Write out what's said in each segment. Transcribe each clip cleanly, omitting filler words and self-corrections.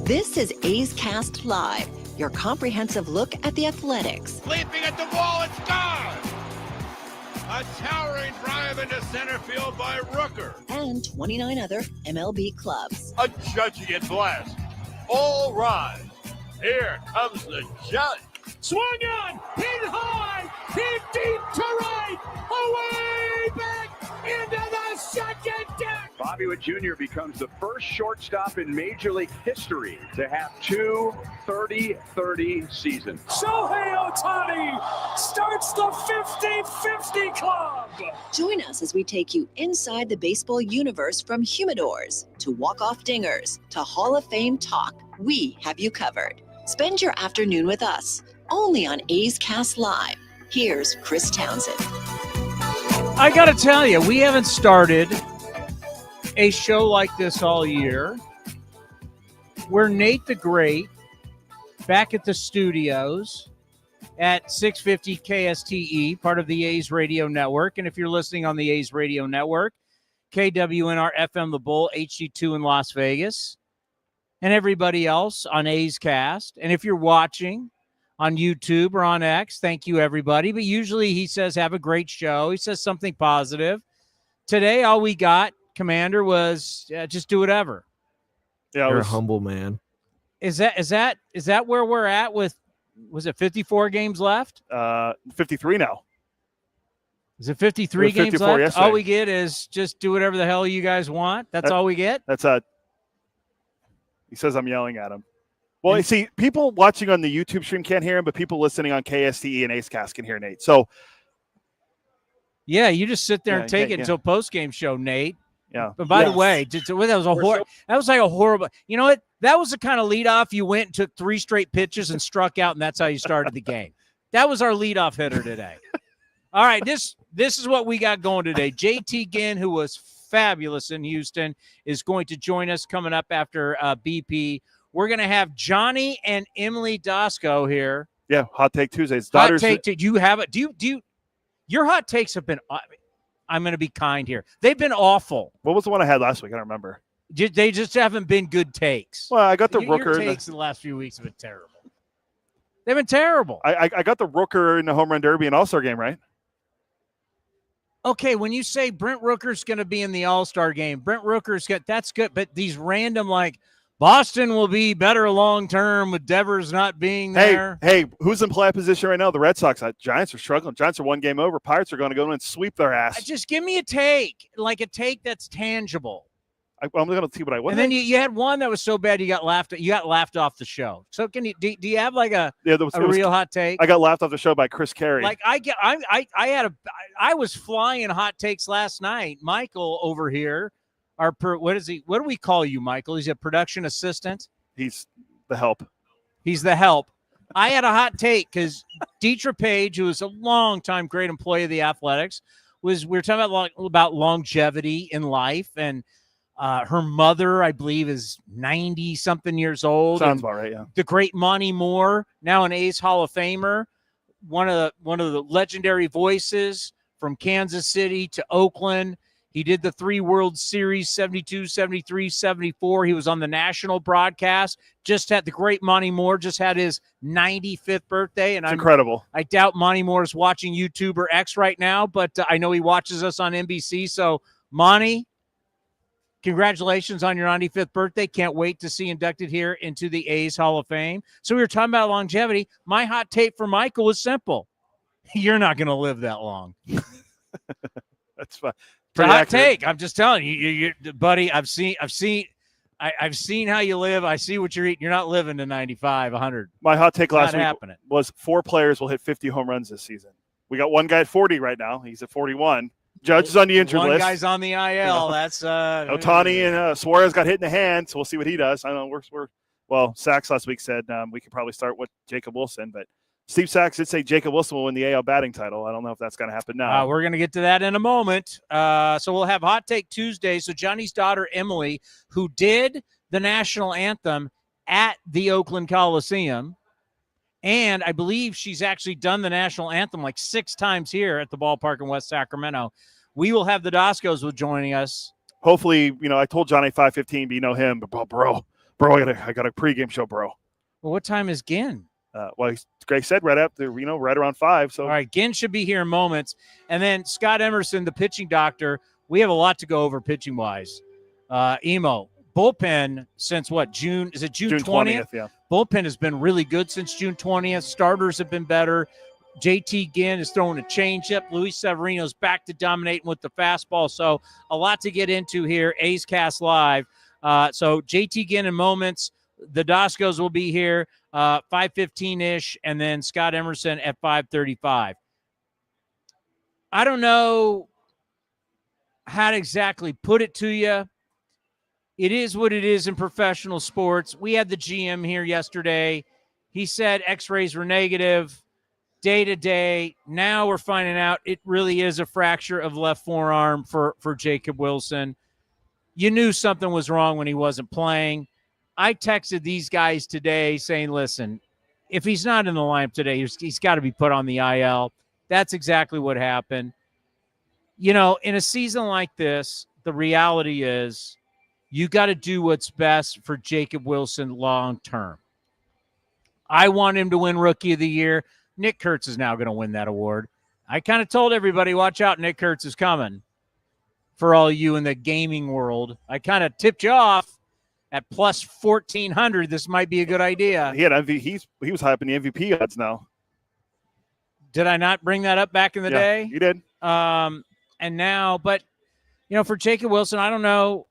This is A's Cast Live, your comprehensive look at the Athletics. Leaping at the wall, it's gone! A towering drive into center field by Rooker. And 29 other MLB clubs. A judging it blast. All rise. Here comes the judge. Swung on, hit high, hit deep to right, away back into the second deck. Bobby Witt Jr. becomes the first shortstop in Major League history to have two 30-30 seasons. Shohei Ohtani starts the 50-50 club. Join us as we take you inside the baseball universe, from humidors to walk-off dingers to Hall of Fame talk. We have you covered. Spend your afternoon with us, only on A's Cast Live. Here's Chris Townsend. I got to tell you, we haven't started a show like this all year. We're Nate the Great back at the studios at 650 KSTE, part of the A's Radio Network. And if you're listening on the A's Radio Network, KWNR FM The Bull, HD2 in Las Vegas, and everybody else on A's Cast. And if you're watching on YouTube or on X, thank you, everybody. But usually he says, have a great show. He says something positive. Today, all we got, Commander, was just do whatever. Yeah, you're a humble man. Is that where we're at with, was it 54 games left? 53 now. Is it 53 games left? Yesterday. All we get is just do whatever the hell you guys want. That's all we get? That's he says I'm yelling at him. Well, you see, people watching on the YouTube stream can't hear him, but people listening on KSTE and A's Cast can hear Nate. So, yeah, you just sit there and take it until post-game show, Nate. Yeah. But by the way, that was like a horrible. You know what? That was the kind of leadoff you went and took 3 straight pitches and struck out, and that's how you started the game. That was our leadoff hitter today. All right, this is what we got going today. JT Ginn, who was fabulous in Houston, is going to join us coming up after BP. We're going to have Johnny and Emily Doskow here. Yeah, Hot Take Tuesdays. Hot take. Do you have it? Do you? Your hot takes have been. I'm going to be kind here. They've been awful. What was the one I had last week? I don't remember. They just haven't been good takes. Well, I got the Rooker. Your takes in the last few weeks have been terrible. They've been terrible. I got the Rooker in the home run derby and All-Star game, right? Okay, when you say Brent Rooker's going to be in the All-Star game, that's good. But these random, like, Boston will be better long-term with Devers not being there. Hey, who's in play position right now? The Red Sox. Giants are struggling. Giants are 1 game over. Pirates are going to go in and sweep their ass. Just give me a take, like a take that's tangible. I'm going to see what I want. And then you had one that was so bad you got laughed off the show. So do you have like a real hot take? I got laughed off the show by Chris Carey. Like I was flying hot takes last night. Michael over here, what do we call you, Michael? He's a production assistant. He's the help. He's the help. I had a hot take because Deetra Page, who was a longtime great employee of the Athletics, we were talking about longevity in life, and her mother, I believe, is 90-something years old. Sounds about right, yeah. The great Monty Moore, now an A's Hall of Famer, one of the legendary voices from Kansas City to Oakland. He did the 3 World Series, 72, 73, 74. He was on the national broadcast. The great Monty Moore just had his 95th birthday. And it's incredible. I doubt Monty Moore is watching YouTube or X right now, but I know he watches us on NBC. So, Monty, congratulations on your 95th birthday. Can't wait to see you inducted here into the A's Hall of Fame. So we were talking about longevity. My hot take for Michael was simple. You're not going to live that long. That's fine. It's a hot take. I'm just telling you, buddy, I've seen how you live. I see what you're eating. You're not living to 95, 100. My hot take last week was 4 players will hit 50 home runs this season. We got one guy at 40 right now. He's at 41. Judge is on the injured list. One guy's on the IL. That's Towny and Suarez got hit in the hand, so we'll see what he does. I don't know. Sachs last week said we could probably start with Jacob Wilson, but Steve Sachs did say Jacob Wilson will win the AL batting title. I don't know if that's going to happen now. We're going to get to that in a moment. So we'll have Hot Take Tuesday. So Johnny's daughter, Emily, who did the national anthem at the Oakland Coliseum, and I believe she's actually done the national anthem like 6 times here at the ballpark in West Sacramento. We will have the Doskows joining us. Hopefully, I told Johnny 5:15, but you know him. But bro, Bro, I got a pregame show, bro. Well, what time is Ginn? Well, Greg said right up there, right around 5. So all right, Ginn should be here in moments. And then Scott Emerson, the pitching doctor. We have a lot to go over pitching wise. Emo bullpen since what, June? Is it June 20th? Yeah. Bullpen has been really good since June 20th. Starters have been better. JT Ginn is throwing a changeup. Luis Severino's back to dominating with the fastball. So a lot to get into here. A's Cast Live. So JT Ginn in moments. The Doskows will be here 5:15-ish, and then Scott Emerson at 5:35. I don't know how to exactly put it to you. It is what it is in professional sports. We had the GM here yesterday. He said x-rays were negative day to day. Now we're finding out it really is a fracture of left forearm for Jacob Wilson. You knew something was wrong when he wasn't playing. I texted these guys today saying, listen, if he's not in the lineup today, he's got to be put on the IL. That's exactly what happened. You know, in a season like this, the reality is you got to do what's best for Jacob Wilson long term. I want him to win Rookie of the Year. Nick Kurtz is now going to win that award. I kind of told everybody, watch out, Nick Kurtz is coming. For all you in the gaming world, I kind of tipped you off. At plus 1,400, this might be a good idea. He was high up in the MVP odds now. Did I not bring that up back in the day? You did. And now, but, you know, for Jacob Wilson, I don't know.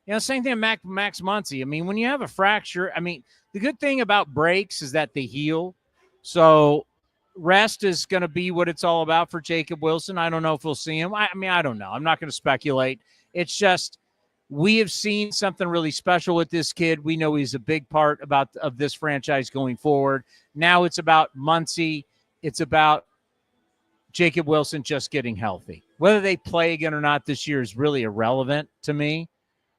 You know, same thing with Max Muncy. I mean, when you have a fracture, I mean, the good thing about breaks is that they heal. So rest is going to be what it's all about for Jacob Wilson. I don't know if we'll see him. I mean, I don't know. I'm not going to speculate. It's just, we have seen something really special with this kid. We know he's a big part of this franchise going forward. Now it's about Muncy. It's about Jacob Wilson just getting healthy. Whether they play again or not this year is really irrelevant to me.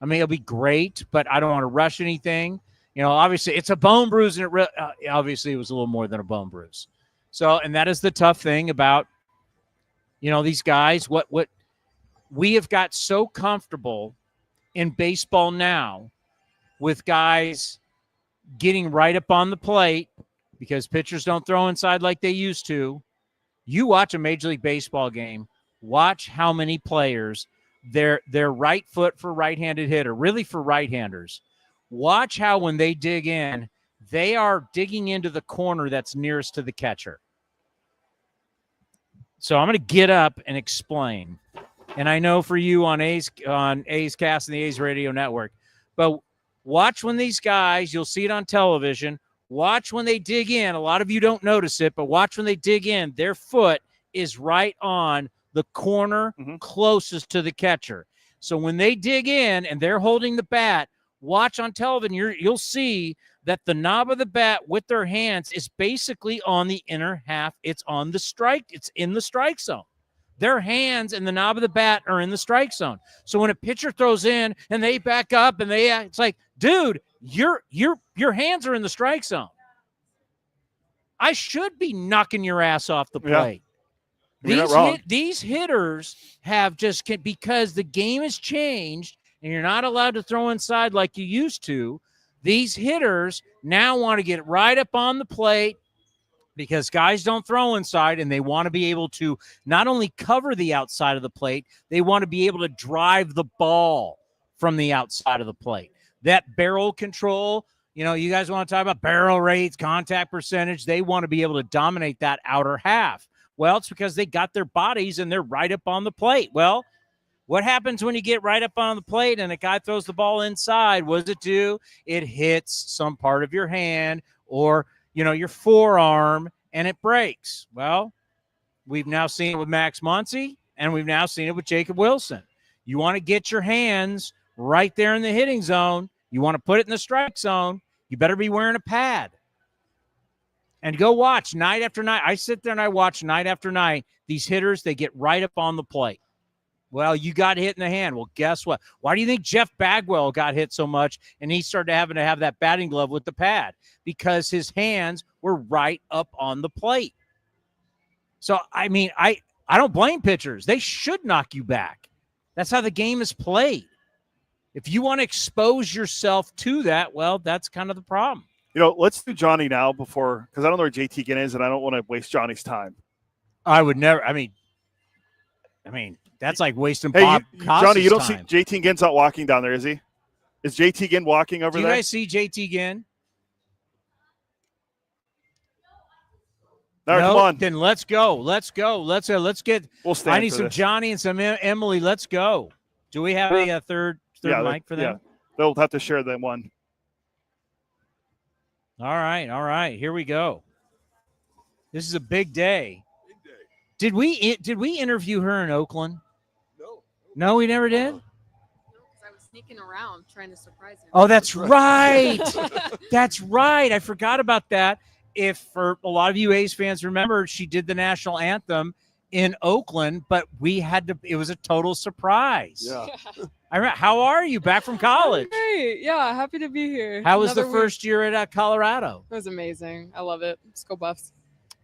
I mean, it'll be great, but I don't want to rush anything. You know, obviously it's a bone bruise, and obviously it was a little more than a bone bruise. So, and that is the tough thing about, you know, these guys. What we have got so comfortable in baseball now with guys getting right up on the plate because pitchers don't throw inside like they used to. You watch a Major League Baseball game, watch how many players, their right foot for right-handed hitter, really for right-handers. Watch how when they dig in, they are digging into the corner that's nearest to the catcher. So I'm going to get up and explain. And I know for you on A's Cast and the A's Radio Network, but watch when these guys, you'll see it on television, watch when they dig in. A lot of you don't notice it, but watch when they dig in. Their foot is right on the corner closest to the catcher. So when they dig in and they're holding the bat, watch on television, you'll see that the knob of the bat with their hands is basically on the inner half. It's on the strike. It's in the strike zone. Their hands and the knob of the bat are in the strike zone. So when a pitcher throws in and they back up and it's like, dude, your hands are in the strike zone. I should be knocking your ass off the plate. Yeah. These hitters have because the game has changed and you're not allowed to throw inside like you used to. These hitters now want to get right up on the plate, because guys don't throw inside, and they want to be able to not only cover the outside of the plate, they want to be able to drive the ball from the outside of the plate. That barrel control, you know, you guys want to talk about barrel rates, contact percentage. They want to be able to dominate that outer half. Well, it's because they got their bodies and they're right up on the plate. Well, what happens when you get right up on the plate and a guy throws the ball inside? What does it do? It hits some part of your hand or, you know, your forearm, and it breaks. Well, we've now seen it with Max Muncy, and we've now seen it with Jacob Wilson. You want to get your hands right there in the hitting zone. You want to put it in the strike zone. You better be wearing a pad. And go watch night after night. I sit there and I watch night after night. These hitters, they get right up on the plate. Well, you got hit in the hand. Well, guess what? Why do you think Jeff Bagwell got hit so much and he started having to have that batting glove with the pad? Because his hands were right up on the plate. So, I mean, I don't blame pitchers. They should knock you back. That's how the game is played. If you want to expose yourself to that, well, that's kind of the problem. Let's do Johnny now because I don't know where JT Ginn is, and I don't want to waste Johnny's time. I would never. I mean, that's like wasting Hey, Bob Costas' Johnny, you don't time. see JT Ginn's not walking down there, is he? Is JT Ginn walking over Do there? you guys see JT Ginn? No, come on. Then let's go. Let's get. We'll stand I need for some this. Johnny and some Emily. Let's go. Do we have a third mic for them? Yeah, they'll have to share that one. All right. Here we go. This is a big day. Did we interview her in Oakland? No, we never did. I was sneaking around trying to surprise him. Oh, that's right. That's right. I forgot about that. If for a lot of you A's fans remember, she did the national anthem in Oakland, but it was a total surprise. Yeah. I remember. How are you? Back from college? Great. Yeah, happy to be here. How was the Another week. first year at Colorado? It was amazing. I love it. Let's go Buffs.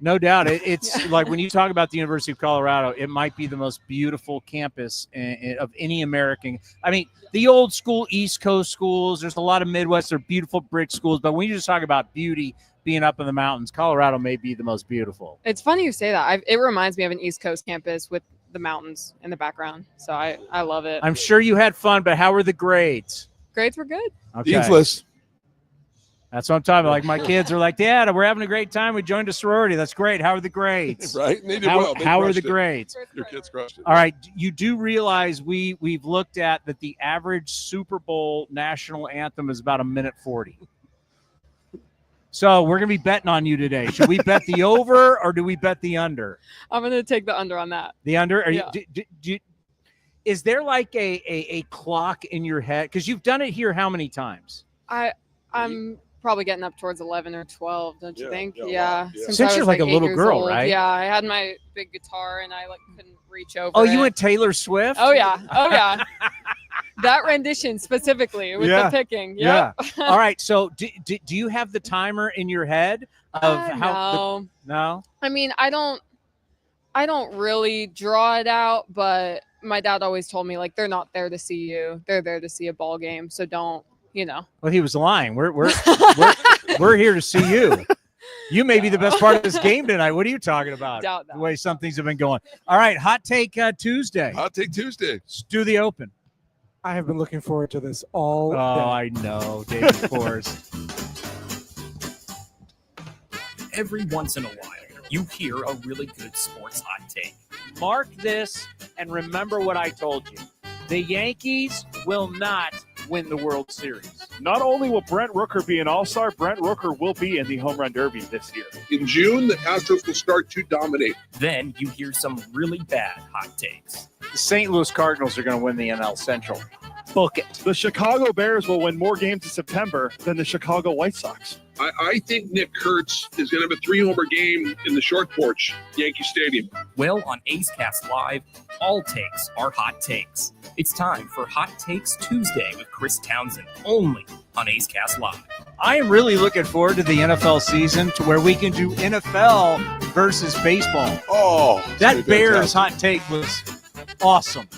No doubt. It's like when you talk about the University of Colorado, it might be the most beautiful campus of any American. I mean, the old school East Coast schools, there's a lot of Midwest, they're beautiful brick schools, but when you just talk about beauty being up in the mountains, Colorado may be the most beautiful. It's funny you say that. It reminds me of an East Coast campus with the mountains in the background. So I love it. I'm sure you had fun, but how were the grades? Grades were good. Okay. Dean's That's what I'm talking about. Like my kids are like, Dad, we're having a great time. We joined a sorority. That's great. How are the grades? Right? And they did How, well. They how are the crushed it. grades? Your kids crushed it. All right. You do realize we've looked at that the average Super Bowl national anthem is about 1:40. So we're going to be betting on you today. Should we bet the over or do we bet the under? I'm going to take the under on that. The under? Are Yeah. Is there like a clock in your head? Because you've done it here how many times? I'm probably getting up towards 11 or 12, don't you Yeah, think? yeah, a lot, Yeah. yeah. Since I you're was like a 8 little years girl, old. right? Yeah, I had my big guitar and I couldn't reach over. Oh, you it. went Taylor Swift? Oh yeah. That rendition specifically with Yeah. the picking. Yeah. Yep. All right. So do you have the timer in your head of how? No. No. I mean, I don't really draw it out, but my dad always told me like they're not there to see you. They're there to see a ball game. So don't, Well, he was lying. We're here to see you. You may be the best part of this game tonight. What are you talking about? Doubt that. The way some things have been going. All right. Hot take Tuesday. Hot Take Tuesday. Let's do the open. I have been looking forward to this all day. I know, David Forrest. Every once in a while, you hear a really good sports hot take. Mark this and remember what I told you. The Yankees will not win the World Series. Not only will Brent Rooker be an all-star, Brent Rooker will be in the home run derby this year. In June, the Astros will start to dominate. Then you hear some really bad hot takes. The St. Louis Cardinals are going to win the NL Central. Book it. The Chicago Bears will win more games in September than the Chicago White Sox. I think Nick Kurtz is going to have a 3-homer game in the short porch, Yankee Stadium. Well, on A's Cast Live, all takes are hot takes. It's time for Hot Takes Tuesday with Chris Townsend, only on A's Cast Live. I am really looking forward to the NFL season to where we can do NFL versus baseball. Oh, That Bears hot take was awesome.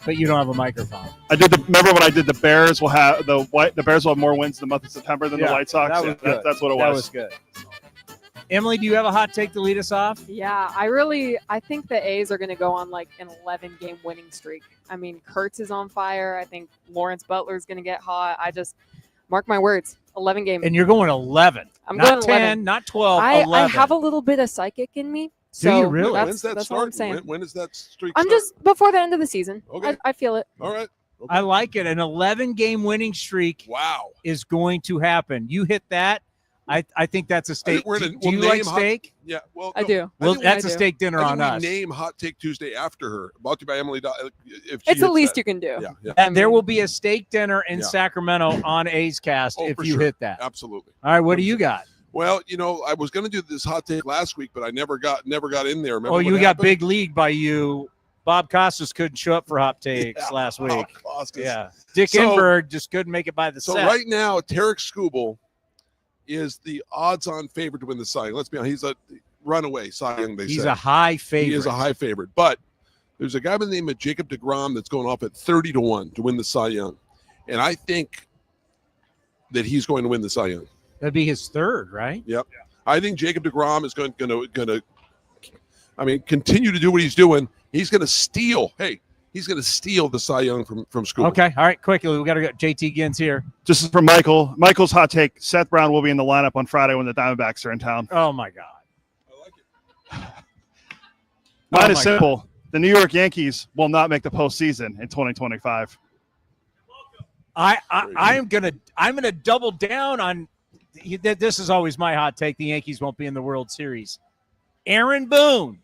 But you don't have a microphone. Remember when I did the Bears will have the Bears will have more wins in the month of September than the White Sox? That was good. That's what it was. That was good. Emily, do you have a hot take to lead us off? Yeah, I think the A's are going to go on like an 11-game winning streak. I mean, Kurtz is on fire. I think Lawrence Butler is going to get hot. I just mark my words, 11 games. And you're going 11. I'm not going 10, 11. not 12, I 11. have a little bit of psychic in me. Do So you really? When's that that's all start? I'm saying. When is that streak I'm start? just before the end of the season. Okay. I feel it. All right. Okay. I like it. An 11-game winning streak Wow. is going to happen. You hit that. I think that's a steak. we're Do gonna- we'll you like name hot- steak? Yeah. Well, I no, do. Well, think that's I a do. steak dinner I on think we us. name Hot Take Tuesday after her. Brought to you by Emily. If she It's the hits least that. you can do. Yeah. Yeah. And there will be a steak dinner in Yeah. Sacramento on A's Cast Oh, if for you sure. hit that. Absolutely. All right, what do you got? Well, I was going to do this hot take last week, but I never got in there. Remember Oh, you what got happened? big league by you. Bob Costas couldn't show up for hot takes Yeah. last Oh, week. Costas. Yeah. Dick So- Enberg just couldn't make it by the So set. right now, Tarek Skubal is the odds-on favorite to win the Cy Young. Let's be honest, he's a runaway Cy Young. They He's say a high favorite. He is a high favorite, but there's a guy by the name of Jacob deGrom that's going off at 30-1 to win the Cy Young. And I think that he's going to win the Cy Young. That'd be his third, right? Yep. I think Jacob deGrom is going to continue to do what he's doing. He's going to steal. Hey, he's going to steal the Cy Young from school. Okay. All right. Quickly, we got to go. JT Ginn's here. Just from Michael. Michael's hot take: Seth Brown will be in the lineup on Friday when the Diamondbacks are in town. Oh my God. I like it. Mine is simple. God. The New York Yankees will not make the postseason in 2025. I'm gonna double down on. This is always my hot take. The Yankees won't be in the World Series. Aaron Boone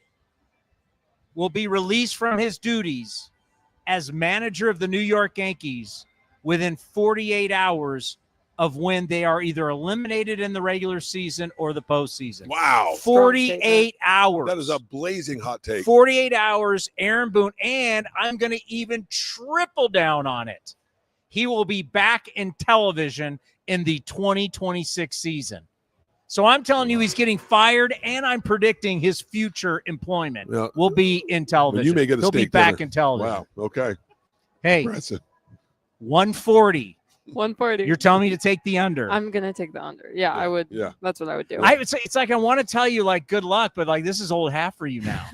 will be released from his duties as manager of the New York Yankees within 48 hours of when they are either eliminated in the regular season or the postseason. Wow. 48 hours. That is a blazing hot take. 48 hours, Aaron Boone. And I'm going to even triple down on it. He will be back in television in the 2026 season. So I'm telling you he's getting fired, and I'm predicting his future employment will be in television. You may get a He'll be back in television. Wow. Okay. Hey, impressive. 140. 140. You're telling me to take the under. I'm going to take the under. Yeah, I would. Yeah. That's what I would do. I would say it's like I want to tell you, like, good luck, but, like, this is old half for you now.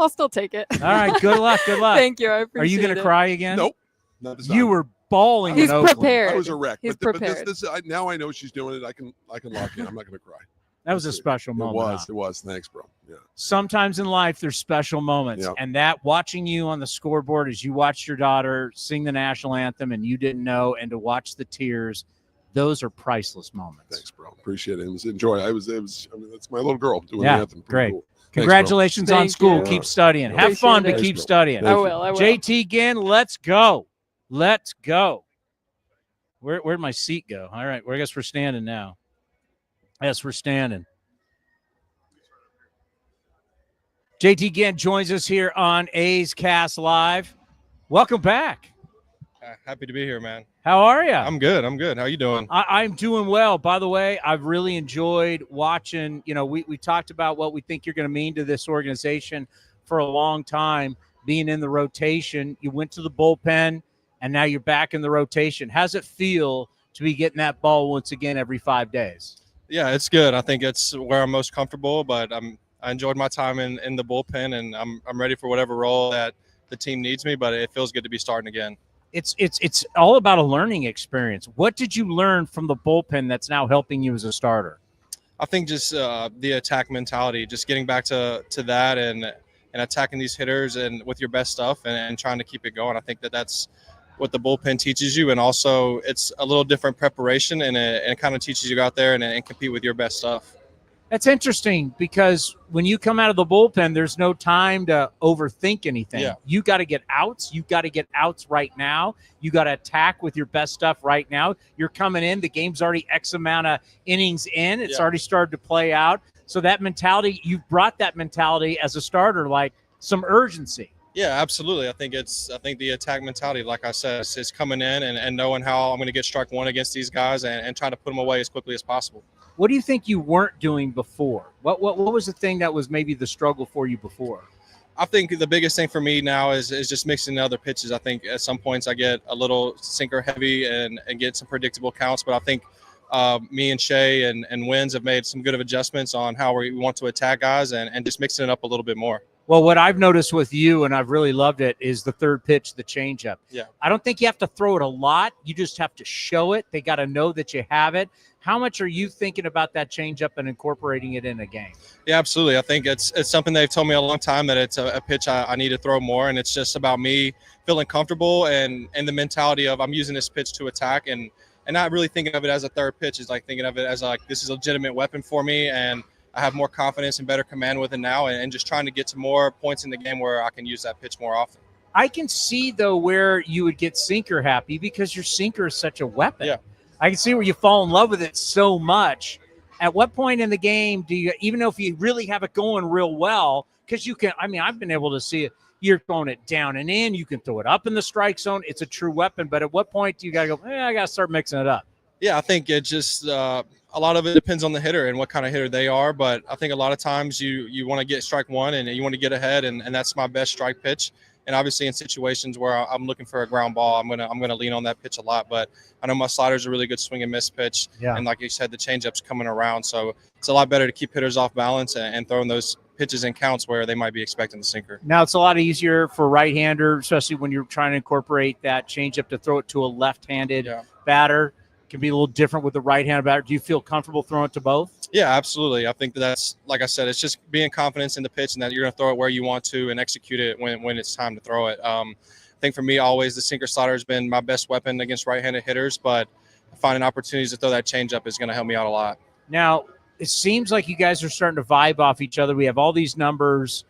I'll still take it. All right. Good luck. Good luck. Thank you. I appreciate it. Are you going to cry again? Nope. Not this time. You were bawling. He's in Oakland. prepared. I was a wreck. He's but prepared. now I know she's doing it. I can lock in. I'm not going to cry. That was a special moment. It was. Thanks, bro. Yeah. Sometimes in life, there's special moments. Yep. And that watching you on the scoreboard as you watched your daughter sing the national anthem and you didn't know, and to watch the tears, those are priceless moments. Thanks, bro. Appreciate it. It was enjoy. I mean, that's my little girl doing the anthem. Great. Cool. Congratulations on school. You. Keep studying. Yeah. Have fun, but Thanks, keep bro. studying. I will. JT Ginn, let's go. Let's go. Where'd my seat go? All right. I guess we're standing now. Yes, we're standing. JT Ginn joins us here on A's Cast Live. Welcome back. Happy to be here, man. How are you? I'm good. How you doing? I'm doing well. By the way, I've really enjoyed watching. You know, we talked about what we think you're going to mean to this organization for a long time, being in the rotation. You went to the bullpen, and now you're back in the rotation. How's it feel to be getting that ball once again every 5 days? Yeah, it's good. I think it's where I'm most comfortable, but I enjoyed my time in the bullpen, and I'm ready for whatever role that the team needs me, but it feels good to be starting again. It's all about a learning experience. What did you learn from the bullpen that's now helping you as a starter? I think just the attack mentality, just getting back to that and attacking these hitters and with your best stuff and trying to keep it going. I think that's what the bullpen teaches you, and also it's a little different preparation, and it kind of teaches you out there and compete with your best stuff. That's interesting because when you come out of the bullpen, there's no time to overthink anything. Yeah. You got to get outs. You got to get outs right now. You got to attack with your best stuff right now. You're coming in. The game's already X amount of innings in. It's already started to play out. So that mentality, you've brought that mentality as a starter, like some urgency. Yeah, absolutely. I think the attack mentality, like I said, is coming in and knowing how I'm going to get strike one against these guys and trying to put them away as quickly as possible. What do you think you weren't doing before? What was the thing that was maybe the struggle for you before? I think the biggest thing for me now is just mixing other pitches. I think at some points I get a little sinker heavy and get some predictable counts, but I think me and Shea and Wins have made some good adjustments on how we want to attack guys and just mixing it up a little bit more. Well, what I've noticed with you, and I've really loved it, is the third pitch, the changeup. Yeah. I don't think you have to throw it a lot. You just have to show it. They got to know that you have it. How much are you thinking about that changeup and incorporating it in a game? Yeah, absolutely. I think it's something they've told me a long time that it's a pitch I need to throw more, and it's just about me feeling comfortable and the mentality of I'm using this pitch to attack and not really thinking of it as a third pitch. It's like thinking of it as like this is a legitimate weapon for me, and I have more confidence and better command with it now, and just trying to get to more points in the game where I can use that pitch more often. I can see, though, where you would get sinker happy because your sinker is such a weapon. Yeah. I can see where you fall in love with it so much. At what point in the game do you, even though if you really have it going real well, because you can, I mean, I've been able to see it, you're throwing it down and in, you can throw it up in the strike zone. It's a true weapon. But at what point do you got to go, I got to start mixing it up? Yeah, I think it just a lot of it depends on the hitter and what kind of hitter they are. But I think a lot of times you want to get strike one and you want to get ahead, and that's my best strike pitch. obviously in situations where I'm looking for a ground ball, I'm gonna lean on that pitch a lot. But I know my slider's a really good swing and miss pitch, and like you said, the changeup's coming around, so it's a lot better to keep hitters off balance and throwing those pitches in counts where they might be expecting the sinker. Now it's a lot easier for right-hander, especially when you're trying to incorporate that changeup to throw it to a left-handed batter. It can be a little different with the right-handed batter. Do you feel comfortable throwing it to both? Yeah, absolutely. I think that's, like I said, it's just being confident in the pitch and that you're going to throw it where you want to and execute it when it's time to throw it. I think for me, always the sinker slider has been my best weapon against right-handed hitters, but finding opportunities to throw that changeup is going to help me out a lot. Now, it seems like you guys are starting to vibe off each other. We have all these numbers.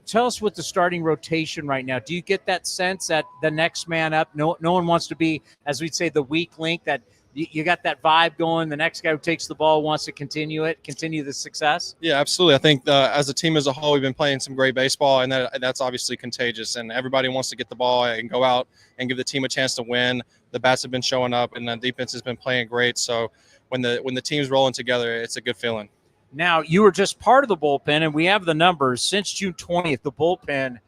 Tell us what the starting rotation right now. Do you get that sense that the next man up, no one wants to be, as we'd say, the weak link, that you got that vibe going, the next guy who takes the ball wants to continue the success? Yeah, absolutely. I think as a team as a whole, we've been playing some great baseball, and that's obviously contagious, and everybody wants to get the ball and go out and give the team a chance to win. The bats have been showing up, and the defense has been playing great, so when the team's rolling together, it's a good feeling. Now, you were just part of the bullpen, and we have the numbers. Since June 20th, the bullpen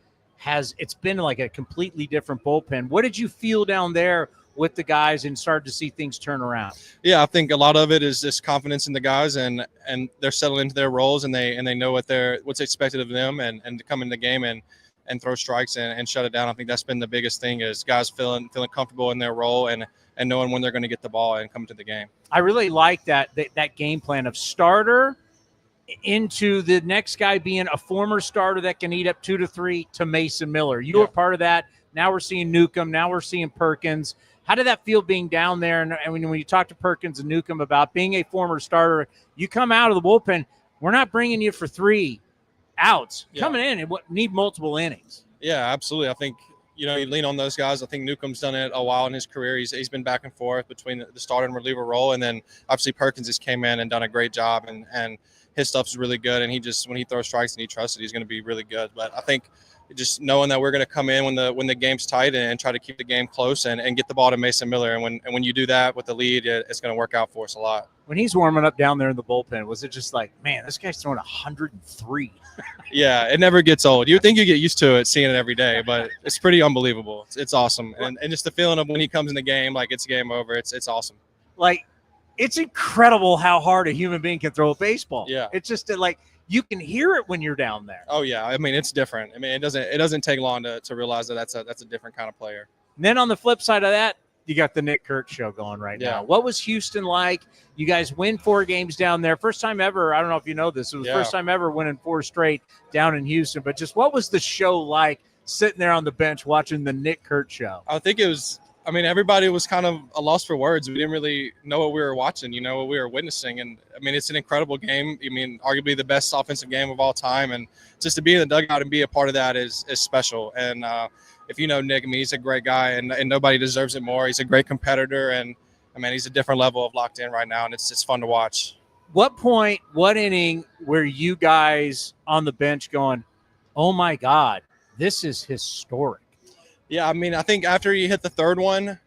it's been like a completely different bullpen. What did you feel down there with the guys and started to see things turn around? Yeah, I think a lot of it is just confidence in the guys, and they're settling into their roles, and they know what's expected of them, and to come in the game and throw strikes and shut it down. I think that's been the biggest thing, is guys feeling comfortable in their role and knowing when they're going to get the ball and come to the game. I really like that game plan of starter into the next guy being a former starter that can eat up 2 to 3 to Mason Miller. You were part of that. Now we're seeing Newcomb. Now we're seeing Perkins. How did that feel being down there? And when you talk to Perkins and Newcomb about being a former starter, you come out of the bullpen, we're not bringing you for 3 outs. Coming in and need multiple innings. Yeah, absolutely. I think, you lean on those guys. I think Newcomb's done it a while in his career. He's been back and forth between the starter and reliever role. And then obviously Perkins just came in and done a great job, and his stuff's really good. And when he throws strikes and he trusts it, he's going to be really good. But I think just knowing that we're going to come in when the game's tight and try to keep the game close and get the ball to Mason Miller. And when you do that with the lead, it's going to work out for us a lot. When he's warming up down there in the bullpen, was it just like, man, this guy's throwing 103? Yeah, it never gets old. You would think you get used to it, seeing it every day, but it's pretty unbelievable. It's awesome. And just the feeling of when he comes in the game, like it's game over, it's awesome. Like, it's incredible how hard a human being can throw a baseball. Yeah. It's just like you can hear it when you're down there. Oh, yeah. I mean, it's different. I mean, it doesn't take long to realize that that's a different kind of player. And then on the flip side of that, you got the Nick Kurtz show going right now. What was Houston like? You guys win 4 games down there. First time ever. I don't know if you know this. It was the first time ever winning 4 straight down in Houston. But just what was the show like sitting there on the bench watching the Nick Kurtz show? I think it was – I mean, everybody was kind of a loss for words. We didn't really know what we were watching, what we were witnessing. And, I mean, it's an incredible game. I mean, arguably the best offensive game of all time. And just to be in the dugout and be a part of that is special. And if you know Nick, I mean, he's a great guy, and nobody deserves it more. He's a great competitor, and, I mean, he's a different level of locked in right now, and it's fun to watch. What point, what inning were you guys on the bench going, oh, my God, this is historic? Yeah, I mean, I think after he hit the 3rd one,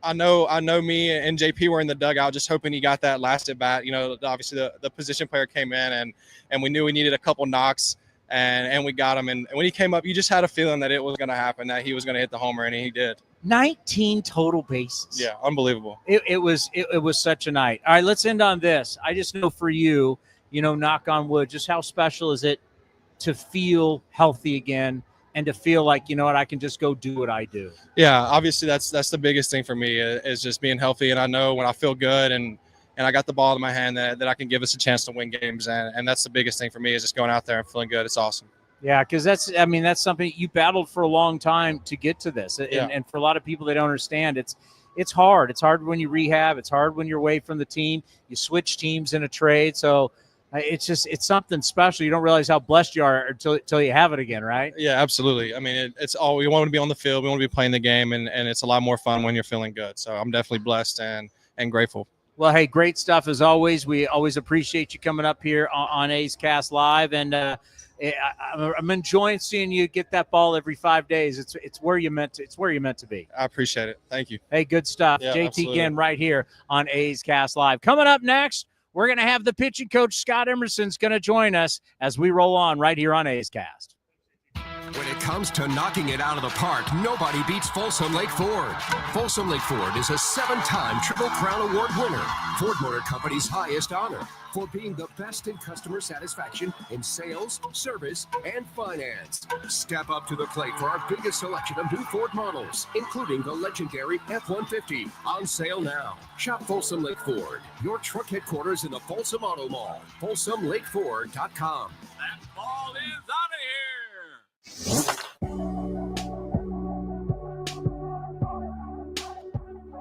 I know me and JP were in the dugout just hoping he got that last at bat. Obviously the position player came in and we knew we needed a couple knocks and we got him. And when he came up, you just had a feeling that it was going to happen, that he was going to hit the homer, and he did. 19 total bases. Yeah, unbelievable. It was such a night. All right, let's end on this. I just know for you, knock on wood, just how special is it to feel healthy again? And to feel like, I can just go do what I do. Yeah, obviously that's the biggest thing for me is just being healthy. And I know when I feel good and I got the ball in my hand that I can give us a chance to win games. And that's the biggest thing for me is just going out there and feeling good. It's awesome. Yeah, because that's something you battled for a long time to get to this. And for a lot of people that don't understand, it's hard. It's hard when you rehab. It's hard when you're away from the team. You switch teams in a trade. So it's something special. You don't realize how blessed you are until you have it again, right? Yeah, absolutely. I mean, it's all we want to be on the field. We want to be playing the game, and it's a lot more fun when you're feeling good. So I'm definitely blessed and grateful. Well, hey, great stuff as always. We always appreciate you coming up here on A's Cast Live, and I'm enjoying seeing you get that ball every 5 days. It's where you meant to. It's where you meant to be. I appreciate it. Thank you. Hey, good stuff. Yeah, JT absolutely. Ginn right here on A's Cast Live. Coming up next, we're going to have the pitching coach, Scott Emerson's going to join us as we roll on right here on A's Cast. When it comes to knocking it out of the park, nobody beats Folsom Lake Ford. Folsom Lake Ford is a 7-time Triple Crown Award winner, Ford Motor Company's highest honor, for being the best in customer satisfaction in sales, service, and finance. Step up to the plate for our biggest selection of new Ford models, including the legendary F-150, on sale now. Shop Folsom Lake Ford, your truck headquarters in the Folsom Auto Mall. FolsomLakeFord.com. That ball is out of here.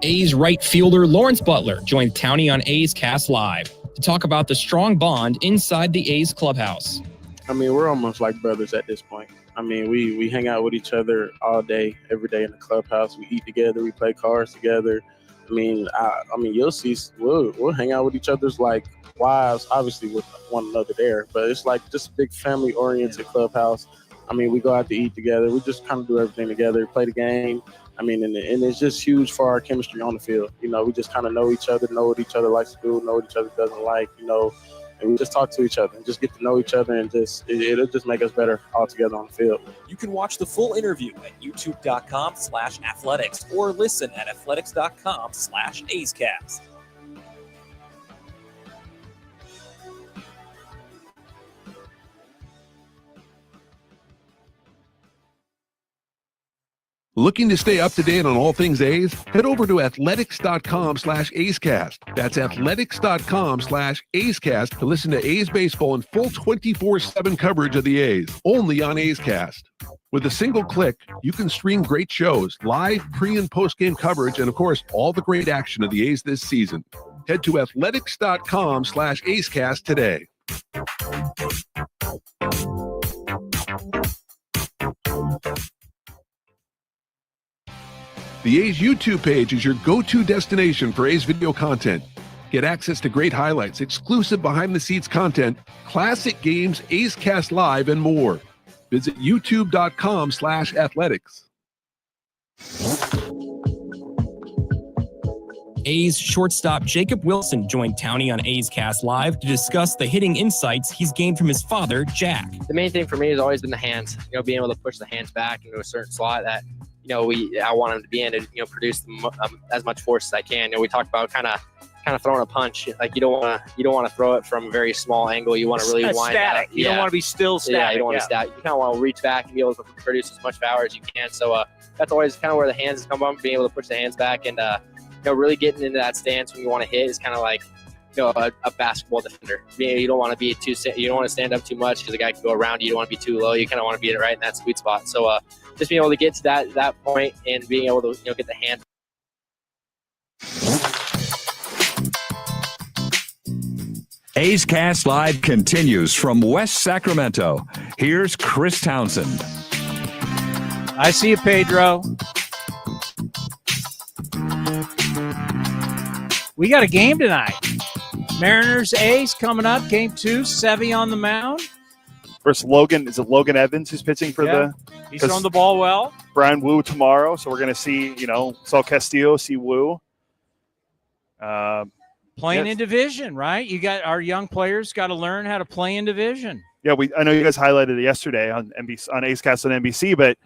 A's right fielder Lawrence Butler joined Towny on A's Cast Live to talk about the strong bond inside the A's clubhouse. I mean, we're almost like brothers at this point. I mean, we hang out with each other all day, every day in the clubhouse. We eat together, we play cards together. I mean, you'll see we'll hang out with each other's like wives, obviously with one another there, but it's like just a big family-oriented clubhouse. I mean, we go out to eat together. We just kind of do everything together, play the game. I mean, and it's just huge for our chemistry on the field. You know, we just kind of know each other, know what each other likes to do, know what each other doesn't like, you know, and we just talk to each other and just get to know each other, and it'll just make us better all together on the field. You can watch the full interview at youtube.com/athletics or listen at athletics.com/A'sCast. Looking to stay up to date on all things A's? Head over to athletics.com/A'sCast. That's athletics.com/A'sCast to listen to A's baseball in full 24/7 coverage of the A's, only on A's Cast. With a single click, you can stream great shows, live pre- and post-game coverage, and of course, all the great action of the A's this season. Head to athletics.com/A'sCast today. The A's YouTube page is your go-to destination for A's video content. Get access to great highlights, exclusive behind-the-scenes content, classic games, A's Cast Live, and more. Visit youtube.com/athletics. A's shortstop Jacob Wilson joined Towny on A's Cast Live to discuss the hitting insights he's gained from his father, Jack. The main thing for me has always been the hands. You know, being able to push the hands back into a certain slot that, you know, I want them to be in to, you know, produce as much force as I can. You know, we talked about kind of throwing a punch. Like you don't want to throw it from a very small angle. You want to really wind static. up. You don't want to be still static. Yeah, you don't want to static. You kind of want to reach back and be able to produce as much power as you can. So that's always kind of where the hands come from. Being able to push the hands back and you know, really getting into that stance when you want to hit is kind of like, you know, a basketball defender. You don't want to be you don't want to stand up too much because the guy can go around you. You don't want to be too low. You kind of want to be right in that sweet spot. So just being able to get to that point and being able to, you know, get the hand. A's Cast Live continues from West Sacramento. Here's Chris Townsend. I see you, Pedro. We got a game tonight. Mariners A's coming up. Game 2. Sevy on the mound. Versus Logan. Is it Logan Evans who's pitching for the? He's throwing the ball well. Brian Wu tomorrow, so we're going to see, you know, Saul Castillo, see Wu. Playing in division, right? You got our young players got to learn how to play in division. Yeah, I know you guys highlighted it yesterday on NBC, on A's Cast on NBC, but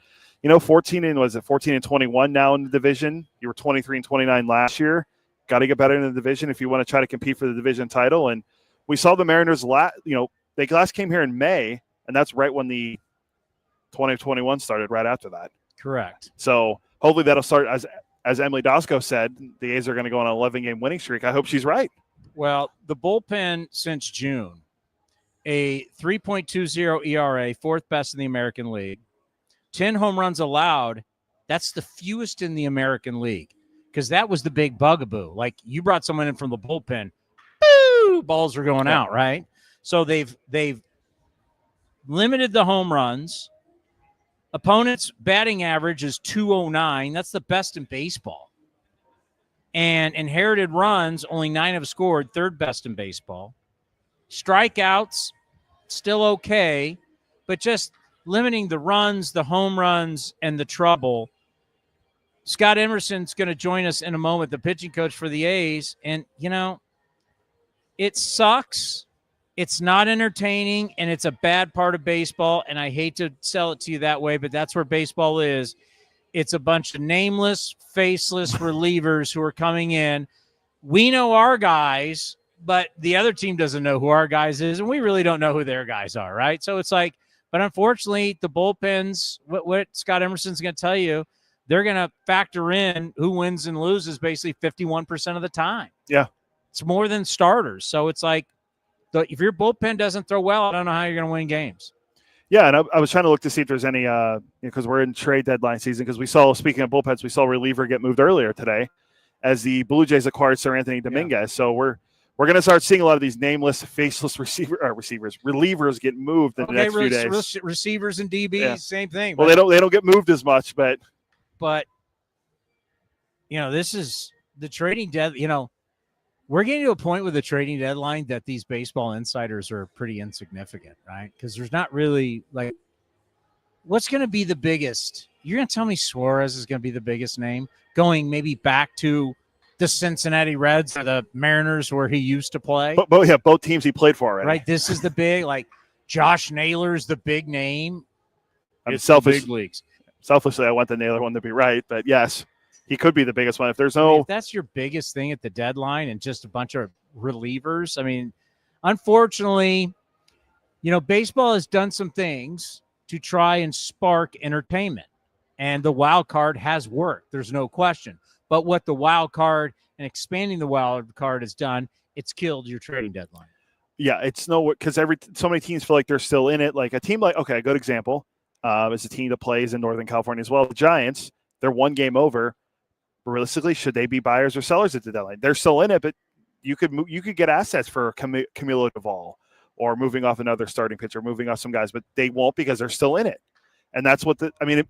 you know, 14 and 21 now in the division. You were 23 and 29 last year. Got to get better in the division if you want to try to compete for the division title. And we saw the Mariners they last came here in May, and that's right when the 2021 started. Right after that, correct. So hopefully that'll start as Emily Doskow said. The A's are going to go on an 11-game winning streak. I hope she's right. Well, the bullpen since June, a 3.20 ERA, fourth best in the American League. 10 home runs allowed. That's the fewest in the American League because that was the big bugaboo. Like you brought someone in from the bullpen, boo, balls are going out, right? So they've limited the home runs. Opponents' batting average is 209. That's the best in baseball. And inherited runs, only 9 have scored, third best in baseball. Strikeouts, still okay, but just limiting the runs, the home runs, and the trouble. Scott Emerson's going to join us in a moment, the pitching coach for the A's. And, you know, it sucks It's not entertaining, and it's a bad part of baseball, and I hate to sell it to you that way, but that's where baseball is. It's a bunch of nameless, faceless relievers who are coming in. We know our guys, but the other team doesn't know who our guys is, and we really don't know who their guys are, right? So it's like, but unfortunately, the bullpens, what Scott Emerson's going to tell you, they're going to factor in who wins and loses basically 51% of the time. Yeah. It's more than starters. So it's like, if your bullpen doesn't throw well, I don't know how you're going to win games. Yeah, and I was trying to look to see if there's any, because we're in trade deadline season, because we saw, speaking of bullpens, we saw a reliever get moved earlier today as the Blue Jays acquired Sir Anthony Dominguez. Yeah. So we're going to start seeing a lot of these nameless, faceless relievers get moved in the next few days. Receivers and DBs, same thing. Well, they don't get moved as much, but this is the trading deadline. We're getting to a point with the trading deadline that these baseball insiders are pretty insignificant, right? Because there's not really what's going to be the biggest? You're going to tell me Suarez is going to be the biggest name going maybe back to the Cincinnati Reds or the Mariners where he used to play? Both teams he played for already. Right. This is the big, Josh Naylor's the big name. It's big leagues. Selfishly, I want the Naylor one to be right, but yes. He could be the biggest one. If that's your biggest thing at the deadline and just a bunch of relievers. I mean, unfortunately, baseball has done some things to try and spark entertainment, and the wild card has worked. There's no question. But what the wild card and expanding the wild card has done, it's killed your trading deadline. Yeah, it's because so many teams feel like they're still in it. Like a team a good example is a team that plays in Northern California as well. The Giants, they're one game over. Realistically, should they be buyers or sellers at the deadline? They're still in it, but you could get assets for Camilo Duvall or moving off another starting pitcher, moving off some guys, but they won't because they're still in it. And that's what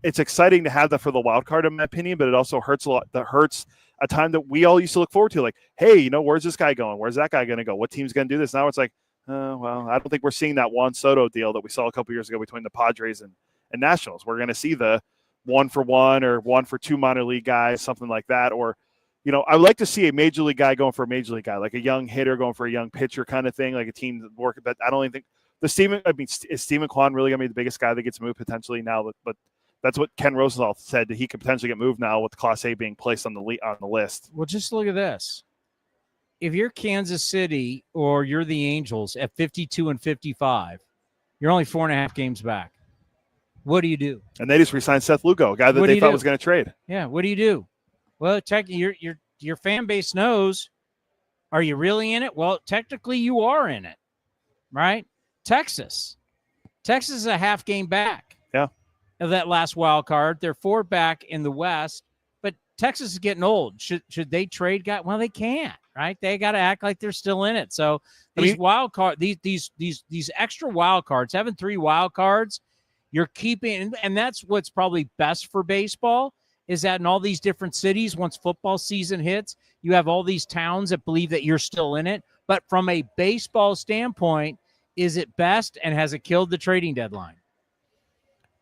it's exciting to have that for the wild card, in my opinion, but it also hurts a lot. That hurts a time that we all used to look forward to. Like, hey, where's this guy going? Where's that guy going to go? What team's going to do this? Now it's like, well, I don't think we're seeing that Juan Soto deal that we saw a couple years ago between the Padres and Nationals. We're going to see the 1-for-1 or 1-for-2 minor league guys, something like that. Or, I would like to see a major league guy going for a major league guy, like a young hitter going for a young pitcher kind of thing, like a team that work. But I don't even think is Steven Kwan really going to be the biggest guy that gets moved potentially now? But that's what Ken Rosenthal said, that he could potentially get moved now with Class A being placed on the list. Well, just look at this. If you're Kansas City or you're the Angels at 52 and 55, you're only 4.5 games back. What do you do? And they just re-signed Seth Lugo, a guy that they thought was going to trade. Yeah, what do you do? Well, your fan base knows. Are you really in it? Well, technically you are in it, right? Texas is a half game back. Yeah. Of that last wild card. They're 4 back in the West, but Texas is getting old. Should they trade guys? Well, they can't, right? They got to act like they're still in it. So these wild card, these extra wild cards, having 3 wild cards, you're keeping, and that's what's probably best for baseball, is that in all these different cities, once football season hits, you have all these towns that believe that you're still in it. But from a baseball standpoint, is it best, and has it killed the trading deadline?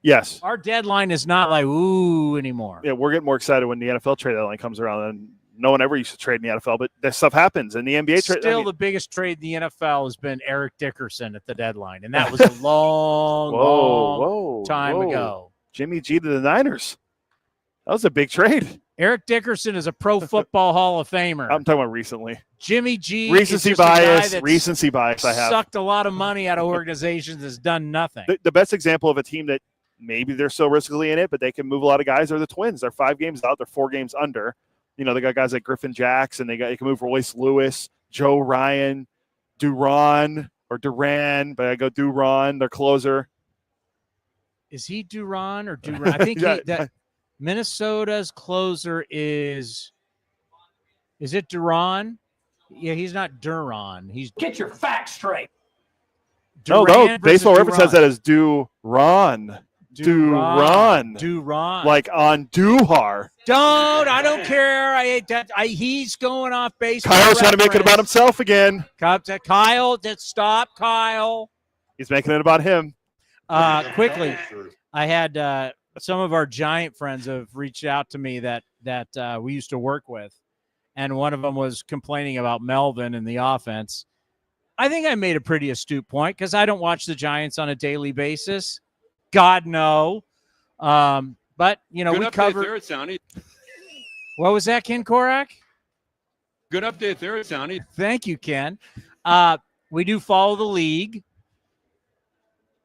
Yes. Our deadline is not like, ooh, anymore. Yeah, we're getting more excited when the NFL trade deadline comes around, and no one ever used to trade in the NFL, but that stuff happens. And the NBA trade. Still, the biggest trade in the NFL has been Eric Dickerson at the deadline, and that was a long time ago. Jimmy G to the Niners. That was a big trade. Eric Dickerson is a Pro Football Hall of Famer. I'm talking about recently. Jimmy G. Recency bias. I have sucked a lot of money out of organizations, has done nothing. The best example of a team that maybe they're so riskily in it, but they can move a lot of guys, are the Twins. They're 5 games out. They're 4 games under. They got guys like Griffin Jackson. They can move Royce Lewis, Joe Ryan, Duran, but I go Duran, their closer. Is he Duran or Duran? I think that Minnesota's closer is it Duran? Yeah, he's not Duran. He's Get your facts straight. No, Baseball Reference says that as Duran. Duran. Like on Duhar. I don't care. I hate that. He's going off Baseball Kyle's trying to make it Reference. about himself again. Kyle, stop, Kyle. He's making it about him. Quickly, I had some of our Giant friends have reached out to me that we used to work with, and one of them was complaining about Melvin and the offense. I think I made a pretty astute point because I don't watch the Giants on a daily basis. God, no. But, you know, Good we update covered. there, Towny. What was that, Ken Korak? Good update there, Towny. Thank you, Ken. We do follow the league.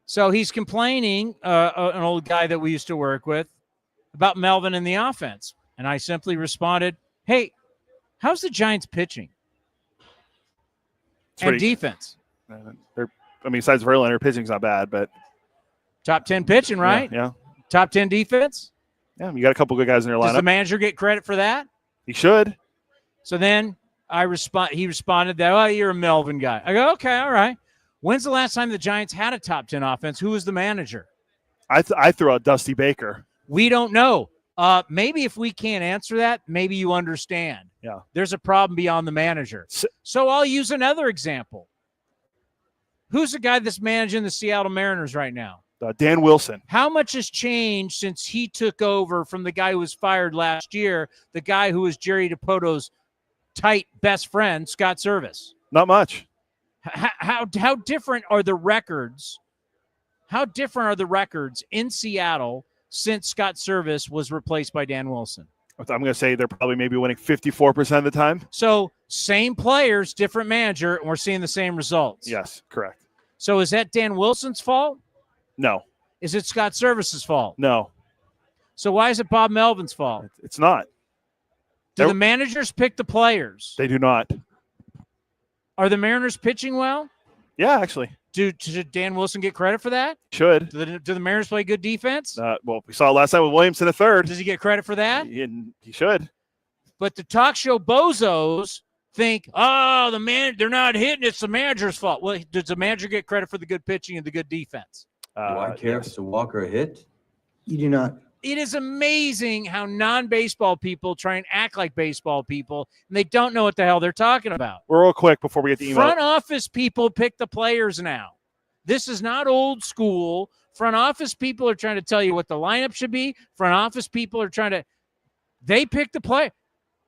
So he's complaining, an old guy that we used to work with, about Melvin and the offense. And I simply responded, hey, how's the Giants pitching? And defense? Besides Verlander, pitching's not bad, but top 10 pitching, right? Yeah. Top 10 defense? Yeah, you got a couple good guys in your lineup. Does the manager get credit for that? He should. So then he responded that, oh, you're a Melvin guy. I go, okay, all right. When's the last time the Giants had a top 10 offense? Who was the manager? I threw out Dusty Baker. We don't know. Maybe if we can't answer that, maybe you understand. Yeah. There's a problem beyond the manager. So I'll use another example. Who's the guy that's managing the Seattle Mariners right now? Dan Wilson. How much has changed since he took over from the guy who was fired last year, the guy who was Jerry DiPoto's tight best friend, Scott Service? Not much. How different are the records? How different are the records in Seattle since Scott Service was replaced by Dan Wilson? I'm going to say they're probably maybe winning 54% of the time. So same players, different manager, and we're seeing the same results. Yes, correct. So is that Dan Wilson's fault? No. Is it Scott Service's fault? No. So why is it Bob Melvin's fault? It's not. Do the managers pick the players? They do not. Are the Mariners pitching well? Yeah, actually. Should Dan Wilson get credit for that? Should. Do the Mariners play good defense? Well, we saw it last night with Williamson a third. Does he get credit for that? He should. But the talk show bozos think, oh, they're not hitting. It's the manager's fault. Well, does the manager get credit for the good pitching and the good defense? Do I care if it's a walk or a hit? You do not. It is amazing how non-baseball people try and act like baseball people, and they don't know what the hell they're talking about. Real quick before we get the email. Front office people pick the players now. This is not old school. Front office people are trying to tell you what the lineup should be. Front office people are trying to – they pick the play.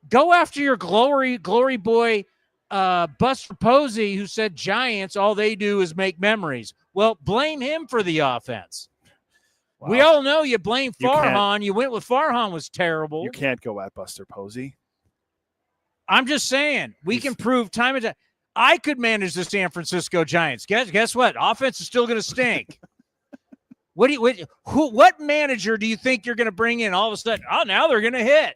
Go after your glory boy Buster Posey, who said Giants, all they do is make memories. Well, blame him for the offense. Wow. We all know you blame Farhan. You went with Farhan was terrible. You can't go at Buster Posey. I'm just saying, we can prove time and time. I could manage the San Francisco Giants. Guess what? Offense is still going to stink. What manager do you think you're going to bring in all of a sudden? Oh, now they're going to hit.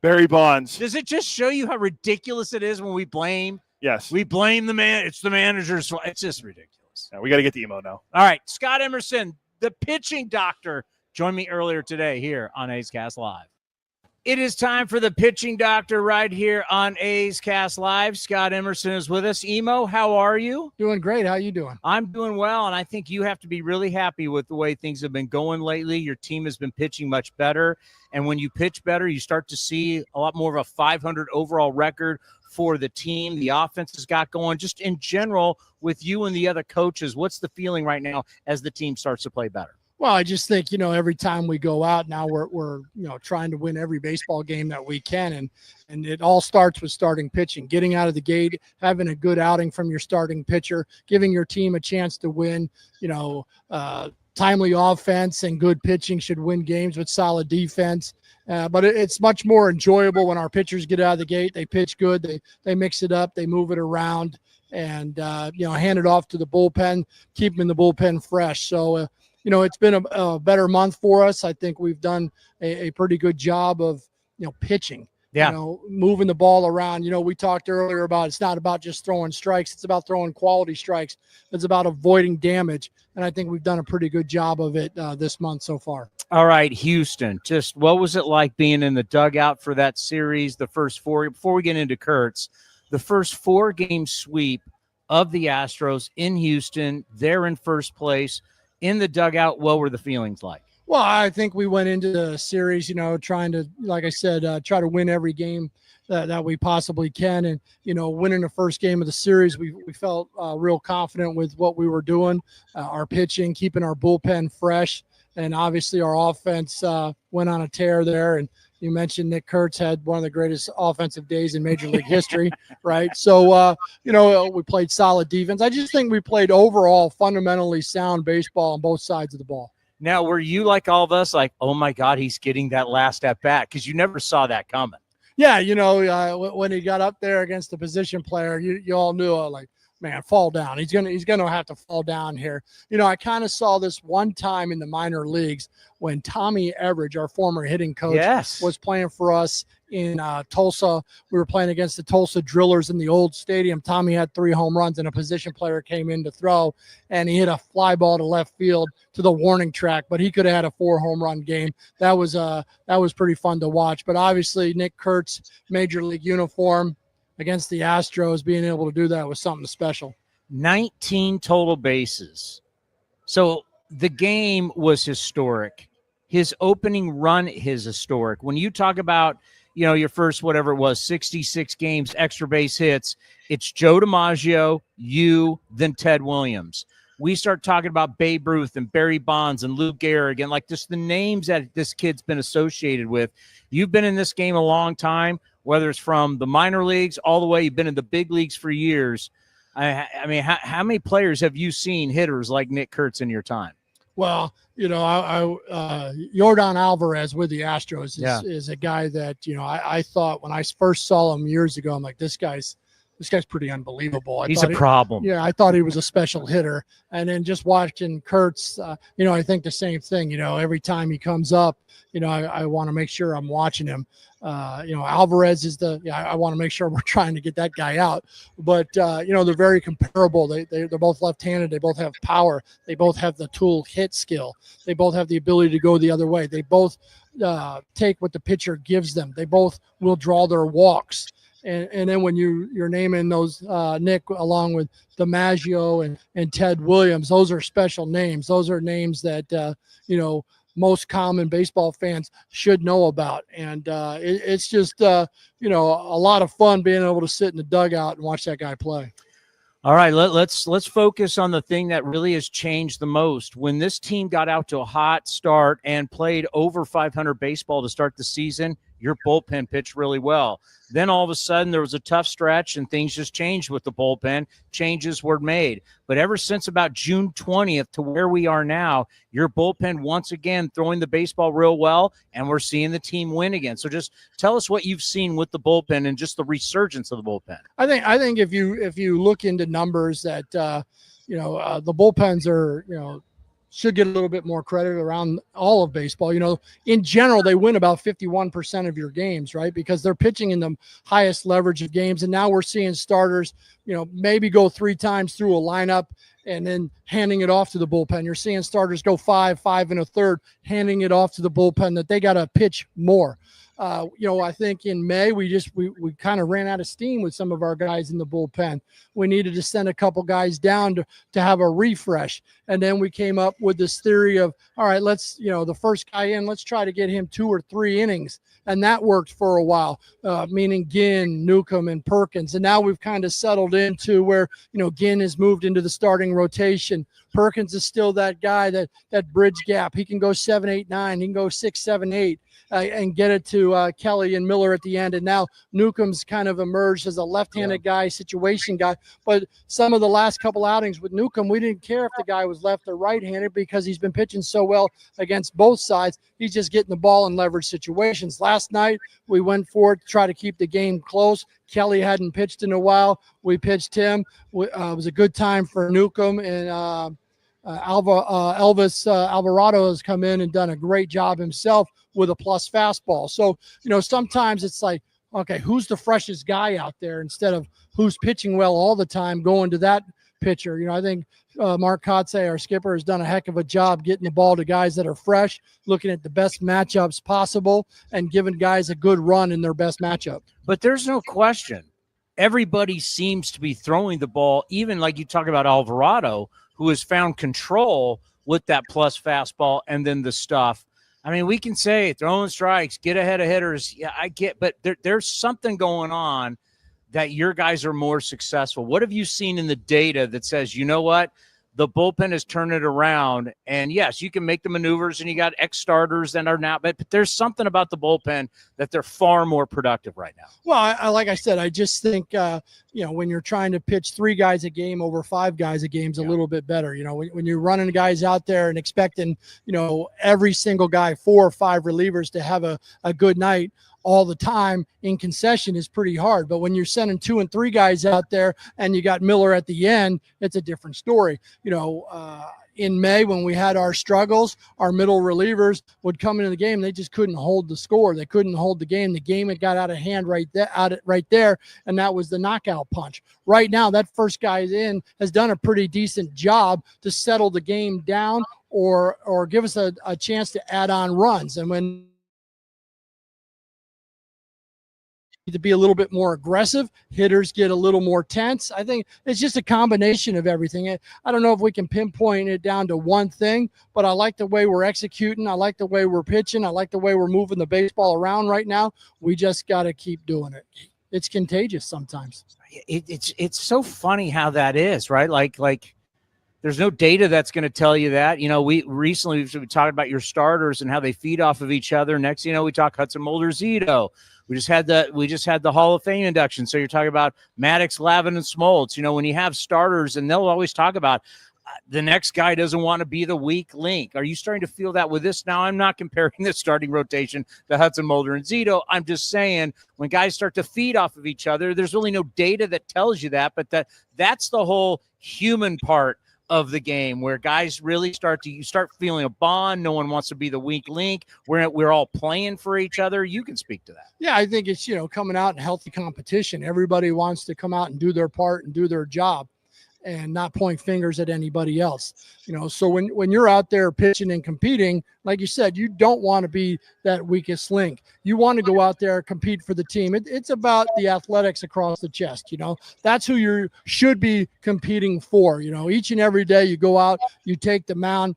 Barry Bonds. Does it just show you how ridiculous it is when we blame? Yes. We blame the man. It's the manager's fault. It's just ridiculous. Yeah, we got to get the emo now. All right. Scott Emerson, the pitching doctor, joined me earlier today here on A's Cast Live. It is time for the pitching doctor right here on A's Cast Live. Scott Emerson is with us. Emo, how are you? Doing great. How you doing? I'm doing well, and I think you have to be really happy with the way things have been going lately. Your team has been pitching much better, and when you pitch better, you start to see a lot more of a 500 overall record for the team. The offense has got going. Just in general, with you and the other coaches, what's the feeling right now as the team starts to play better? Well, I just think, every time we go out now, we're trying to win every baseball game that we can. And it all starts with starting pitching, getting out of the gate, having a good outing from your starting pitcher, giving your team a chance to win. Timely offense and good pitching should win games with solid defense. But it's much more enjoyable when our pitchers get out of the gate. They pitch good. They mix it up. They move it around and, hand it off to the bullpen, keep them in the bullpen fresh. So, it's been a better month for us. I think we've done a pretty good job of, pitching, moving the ball around. We talked earlier about it's not about just throwing strikes. It's about throwing quality strikes. It's about avoiding damage. And I think we've done a pretty good job of it this month so far. All right, Houston, just what was it like being in the dugout for that series, the first four, before we get into Kurtz, the first 4-game sweep of the Astros in Houston? They're in first place. In the dugout, what were the feelings like? Well, I think we went into the series, trying to, like I said, try to win every game that we possibly can. And, winning the first game of the series, we felt real confident with what we were doing, our pitching, keeping our bullpen fresh. And obviously our offense went on a tear there. And, You mentioned Nick Kurtz had one of the greatest offensive days in Major League history, right? So, we played solid defense. I just think we played overall fundamentally sound baseball on both sides of the ball. Now, were you like all of us, like, oh, my God, he's getting that last at bat? Because you never saw that coming. Yeah, when he got up there against the position player, you all knew, like, man, fall down. He's gonna have to fall down here. I kind of saw this one time in the minor leagues when Tommy Everidge, our former hitting coach, was playing for us in Tulsa. We were playing against the Tulsa Drillers in the old stadium. Tommy had 3 home runs, and a position player came in to throw, and he hit a fly ball to left field to the warning track. But he could have had a 4 home run game. That was pretty fun to watch. But obviously, Nick Kurtz, Major League uniform against the Astros, being able to do that was something special. 19 total bases. So the game was historic. His opening run is historic. When you talk about, your first, whatever it was, 66 games, extra base hits, it's Joe DiMaggio, you, then Ted Williams. We start talking about Babe Ruth and Barry Bonds and Lou Gehrig and like just the names that this kid's been associated with. You've been in this game a long time, whether it's from the minor leagues all the way, you've been in the big leagues for years. I mean, how many players have you seen hitters like Nick Kurtz in your time? Well, Yordan Alvarez with the Astros is a guy that, I thought when I first saw him years ago, I'm like, this guy's pretty unbelievable. He's a problem. I thought he was a special hitter. And then just watching Kurtz, I think the same thing. Every time he comes up, I want to make sure I'm watching him. Alvarez is I want to make sure we're trying to get that guy out. But, they're very comparable. They're both left-handed. They both have power. They both have the tool hit skill. They both have the ability to go the other way. They both take what the pitcher gives them. They both will draw their walks. And then when you're naming those, Nick, along with DiMaggio and Ted Williams, those are special names. Those are names that, most common baseball fans should know about. And it's just, a lot of fun being able to sit in the dugout and watch that guy play. All right, let's focus on the thing that really has changed the most. When this team got out to a hot start and played over 500 baseball to start the season, your bullpen pitched really well. Then all of a sudden there was a tough stretch and things just changed with the bullpen. Changes were made. But ever since about June 20th to where we are now, your bullpen once again throwing the baseball real well, and we're seeing the team win again. So just tell us what you've seen with the bullpen and just the resurgence of the bullpen. I think if you look into numbers that the bullpens are, should get a little bit more credit around all of baseball. In general, they win about 51% of your games, right? Because they're pitching in the highest leverage of games. And now we're seeing starters, maybe go 3 times through a lineup and then handing it off to the bullpen. You're seeing starters go 5 1/3, handing it off to the bullpen that they got to pitch more. I think in May we kind of ran out of steam with some of our guys in the bullpen. We needed to send a couple guys down to have a refresh. And then we came up with this theory of, all right, let's, the first guy in, let's try to get him 2 or 3 innings. And that worked for a while, meaning Ginn, Newcomb, and Perkins. And now we've kind of settled into where, Ginn has moved into the starting rotation. Perkins is still that guy, that bridge gap. He can go 7, 8, 9. He can go 6, 7, 8. And get it to Kelly and Miller at the end. And now Newcomb's kind of emerged as a left-handed guy, situation guy. But some of the last couple outings with Newcomb, we didn't care if the guy was left or right-handed because he's been pitching so well against both sides. He's just getting the ball in leverage situations. Last night, we went for it to try to keep the game close. Kelly hadn't pitched in a while. We pitched him. It was a good time for Newcomb, and Elvis Alvarado has come in and done a great job himself with a plus fastball. So, sometimes it's like, okay, who's the freshest guy out there instead of who's pitching well all the time going to that pitcher. I think Mark Kotze, our skipper, has done a heck of a job getting the ball to guys that are fresh, looking at the best matchups possible and giving guys a good run in their best matchup. But there's no question. Everybody seems to be throwing the ball, even like you talk about Alvarado, who has found control with that plus fastball and then the stuff. I mean, we can say throwing strikes, get ahead of hitters. Yeah, I get, but there's something going on that your guys are more successful. What have you seen in the data that says, you know what, the bullpen has turned it around. And yes, you can make the maneuvers and you got X starters that are now, but there's something about the bullpen that they're far more productive right now. Well, like I said, I just think, when you're trying to pitch 3 guys a game over 5 guys a game is a little bit better. When you're running guys out there and expecting, every single guy, 4 or 5 relievers to have a good night all the time in concession is pretty hard. But when you're sending 2 and 3 guys out there and you got Miller at the end, it's a different story. In May, when we had our struggles, our middle relievers would come into the game. They just couldn't hold the score. They couldn't hold the game. The game had got out of hand right there, and that was the knockout punch. Right now, that first guy in has done a pretty decent job to settle the game down or give us a chance to add on runs. And when to be a little bit more aggressive, hitters get a little more tense. I think it's just a combination of everything. I don't know if we can pinpoint it down to one thing, but I like the way we're executing. I like the way we're pitching. I like the way we're moving the baseball around right now. We just got to keep doing it. It's contagious sometimes. It's so funny how that is, right? Like there's no data that's going to tell you that. We recently talked about your starters and how they feed off of each other. Next, we talk Hudson Mulder, Zito. We just had the Hall of Fame induction. So you're talking about Maddox, Lavin, and Smoltz. When you have starters, and they'll always talk about the next guy doesn't want to be the weak link. Are you starting to feel that with this now? I'm not comparing the starting rotation to Hudson Mulder and Zito. I'm just saying when guys start to feed off of each other, there's really no data that tells you that, but that's the whole human part of the game where guys really start feeling a bond. No one wants to be the weak link. We're all playing for each other. You can speak to that. Yeah, I think it's, coming out in healthy competition. Everybody wants to come out and do their part and do their job and not point fingers at anybody else. So when you're out there pitching and competing, like you said, you don't want to be that weakest link. You want to go out there and compete for the team. It's about the athletics across the chest. That's who you should be competing for. Each and every day you go out, you take the mound.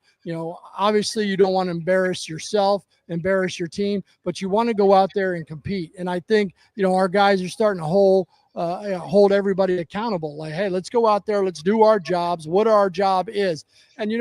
Obviously you don't want to embarrass yourself, embarrass your team, but you want to go out there and compete. And I think, our guys are starting to hold everybody accountable. Like, hey, let's go out there. Let's do our jobs, what our job is. And,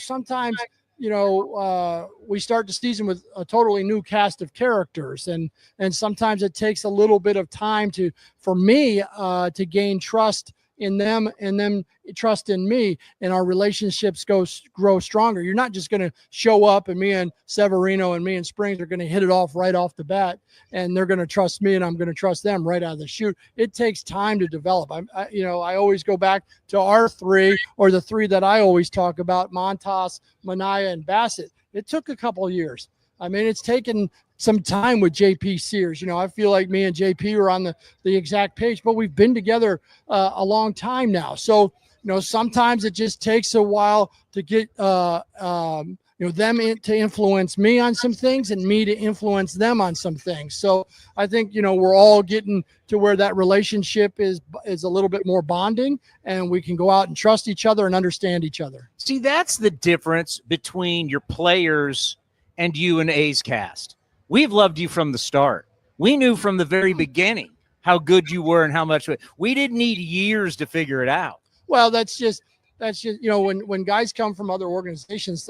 sometimes, we start the season with a totally new cast of characters. And sometimes it takes a little bit of time for me to gain trust in them and them trust in me, and our relationships grow stronger. You're not just going to show up and me and Severino and me and Springs are going to hit it off right off the bat and they're going to trust me and I'm going to trust them right out of the chute. It takes time to develop. I always go back to our 3 or the 3 that I always talk about, Montas, Minaya, and Bassett. It took a couple of years. It's taken some time with JP Sears. I feel like me and JP were on the exact page, but we've been together a long time now. So, sometimes it just takes a while to get, them to influence me on some things and me to influence them on some things. So I think, we're all getting to where that relationship is a little bit more bonding and we can go out and trust each other and understand each other. See, that's the difference between your players and you and A's Cast. We've loved you from the start. We knew from the very beginning how good you were and how much we didn't need years to figure it out. Well, that's just when guys come from other organizations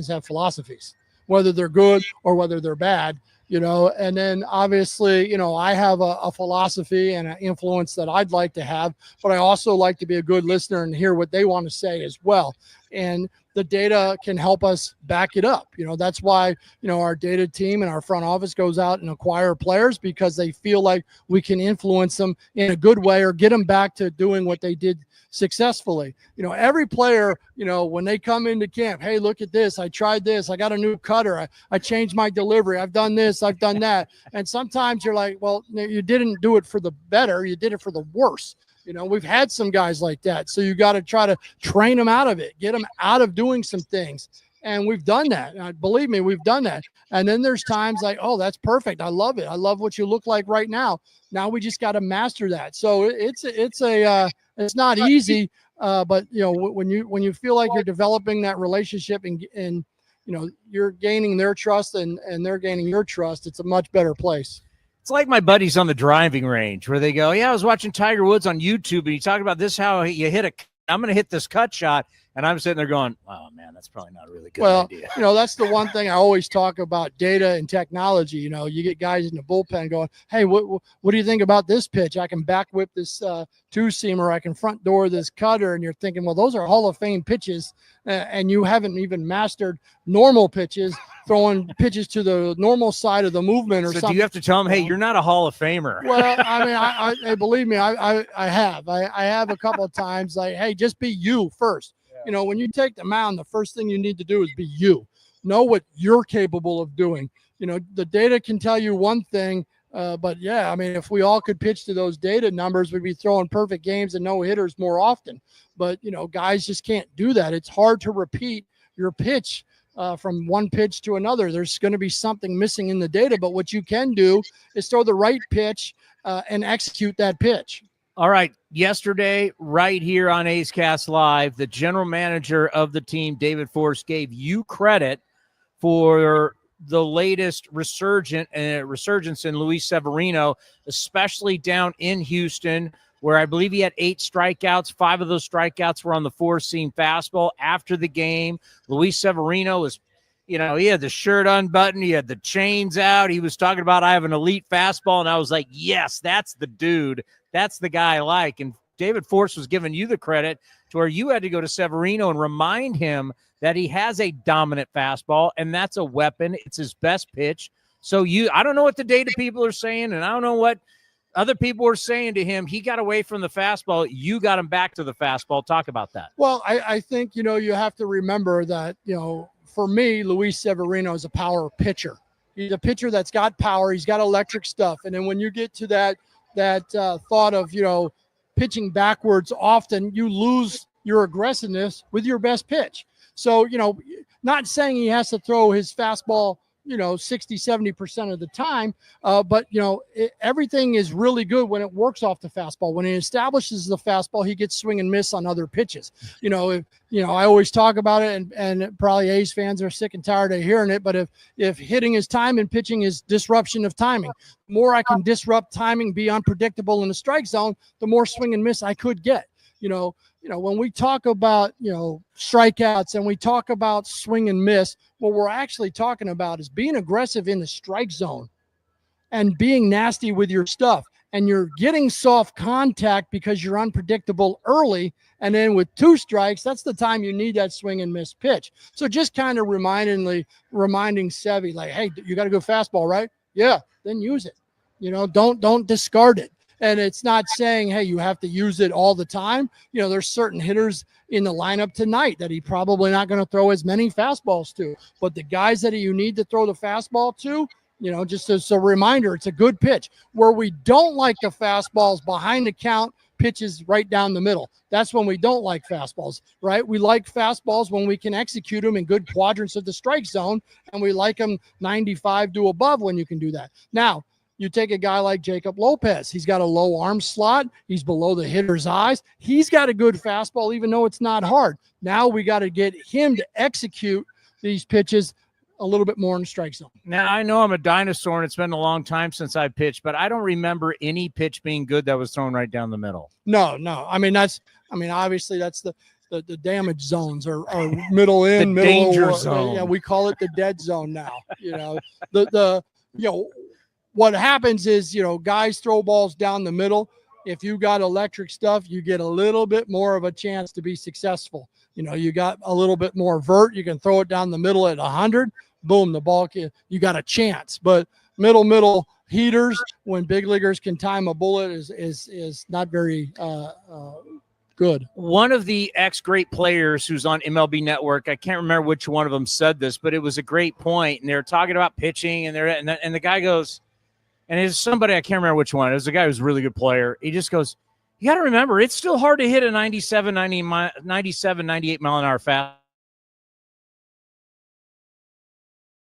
have philosophies, whether they're good or whether they're bad, and then obviously, I have a philosophy and an influence that I'd like to have, but I also like to be a good listener and hear what they want to say as well. And the data can help us back it up. That's why, our data team and our front office goes out and acquire players because they feel like we can influence them in a good way or get them back to doing what they did successfully. Every player, when they come into camp, hey, look at this. I tried this. I got a new cutter. I changed my delivery. I've done this. I've done that. And sometimes you're like, well, you didn't do it for the better. You did it for the worse. We've had some guys like that. So you got to try to train them out of it, get them out of doing some things. And we've done that. Believe me, we've done that. And then there's times like, oh, that's perfect. I love it. I love what you look like right now. Now we just got to master that. So it's not easy. But when you feel like you're developing that relationship and you're gaining their trust and they're gaining your trust, it's a much better place. It's like my buddies on the driving range where they go, yeah, I was watching Tiger Woods on YouTube and he talked about this, how you hit I'm going to hit this cut shot. And I'm sitting there going, oh, man, that's probably not a really good Well, idea. that's the one thing I always talk about, data and technology. You get guys in the bullpen going, hey, what do you think about this pitch? I can back whip this two-seamer. I can front door this cutter. And you're thinking, well, those are Hall of Fame pitches, and you haven't even mastered normal pitches, throwing pitches to the normal side of the movement or So something. do you have to tell them, hey, you're not a Hall of Famer? Well, I mean, I believe me, I have a couple of times, like, hey, just be you first. When you take the mound, the first thing you need to do is be you. Know what you're capable of doing. The data can tell you one thing, but yeah, I mean, if we all could pitch to those data numbers, we'd be throwing perfect games and no hitters more often. But, guys just can't do that. It's hard to repeat your pitch from one pitch to another. There's going to be something missing in the data, but what you can do is throw the right pitch and execute that pitch. All right. Yesterday, right here on A's Cast Live, the general manager of the team, David Force, gave you credit for the latest resurgence in Luis Severino, especially down in Houston, where I believe he had 8 strikeouts. 5 of those strikeouts were on the four-seam fastball. After the game, Luis Severino was, he had the shirt unbuttoned. He had the chains out. He was talking about, I have an elite fastball. And I was like, yes, that's the dude. That's the guy I like. And David Force was giving you the credit to where you had to go to Severino and remind him that he has a dominant fastball, and that's a weapon. It's his best pitch. So I don't know what the data people are saying, and I don't know what other people were saying to him. He got away from the fastball. You got him back to the fastball. Talk about that. Well, I think, you have to remember that, for me, Luis Severino is a power pitcher. He's a pitcher that's got power. He's got electric stuff. And then when you get to that thought of, pitching backwards, often you lose your aggressiveness with your best pitch. So, not saying he has to throw his fastball, 60, 70% of the time. But, everything is really good when it works off the fastball. When he establishes the fastball, he gets swing and miss on other pitches. I always talk about it, and probably A's fans are sick and tired of hearing it. But if hitting is time and pitching is disruption of timing, the more I can disrupt timing, be unpredictable in the strike zone, the more swing and miss I could get. When we talk about, strikeouts and we talk about swing and miss, what we're actually talking about is being aggressive in the strike zone and being nasty with your stuff. And you're getting soft contact because you're unpredictable early. And then with 2 strikes, that's the time you need that swing and miss pitch. So just kind of reminding Sevy, like, hey, you got a good fastball, right? Yeah, then use it. Don't discard it. And it's not saying, hey, you have to use it all the time. There's certain hitters in the lineup tonight that he's probably not going to throw as many fastballs to. But the guys that you need to throw the fastball to, just as a reminder, it's a good pitch. Where we don't like the fastballs behind the count, pitches right down the middle. That's when we don't like fastballs, right? We like fastballs when we can execute them in good quadrants of the strike zone, and we like them 95 to above when you can do that. Now, you take a guy like Jacob Lopez. He's got a low arm slot. He's below the hitter's eyes. He's got a good fastball, even though it's not hard. Now we got to get him to execute these pitches a little bit more in the strike zone. Now, I know I'm a dinosaur, and it's been a long time since I pitched, but I don't remember any pitch being good that was thrown right down the middle. No. Obviously that's the damage zones are middle in, the middle danger zone. Yeah, we call it the dead zone now. What happens is, guys throw balls down the middle. If you got electric stuff, you get a little bit more of a chance to be successful. You got a little bit more vert. You can throw it down the middle at 100. Boom, the ball, you got a chance. But middle heaters, when big leaguers can time a bullet, is not very good. One of the ex-great players who's on MLB Network, I can't remember which one of them said this, but it was a great point. And they're talking about pitching, and the guy goes, and it's somebody, I can't remember which one. It was a guy who's a really good player. He just goes, you got to remember, it's still hard to hit a 97, 98 mile an hour fast.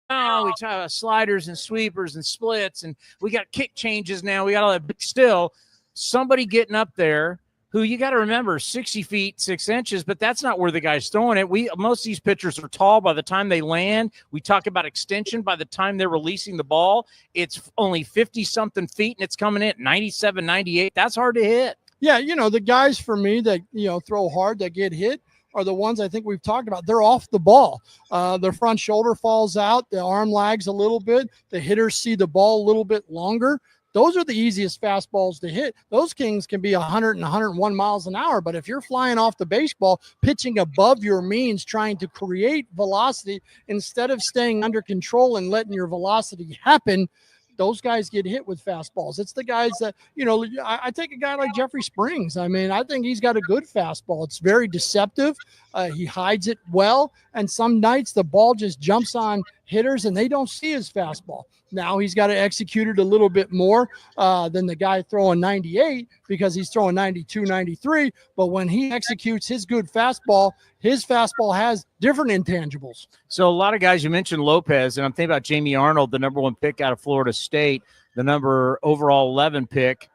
Oh, we talk about sliders and sweepers and splits, and we got kick changes now. We got all that. But still, somebody getting up there who you got to remember, 60 feet, 6 inches, but that's not where the guy's throwing it. Most of these pitchers are tall by the time they land. We talk about extension by the time they're releasing the ball. It's only 50-something feet, and it's coming in at 97, 98. That's hard to hit. Yeah, the guys for me that, throw hard, that get hit, are the ones I think we've talked about. They're off the ball. Their front shoulder falls out. The arm lags a little bit. The hitters see the ball a little bit longer. Those are the easiest fastballs to hit. Those kings can be 100 and 101 miles an hour. But if you're flying off the baseball, pitching above your means, trying to create velocity instead of staying under control and letting your velocity happen, those guys get hit with fastballs. It's the guys that, I take a guy like Jeffrey Springs. I mean, I think he's got a good fastball. It's very deceptive. He hides it well. And some nights the ball just jumps on hitters and they don't see his fastball. Now he's got to execute it a little bit more than the guy throwing 98 because he's throwing 92, 93. But when he executes his good fastball, his fastball has different intangibles. So a lot of guys, you mentioned Lopez, and I'm thinking about Jamie Arnold, the number 1 pick out of Florida State, the number overall 11 pick,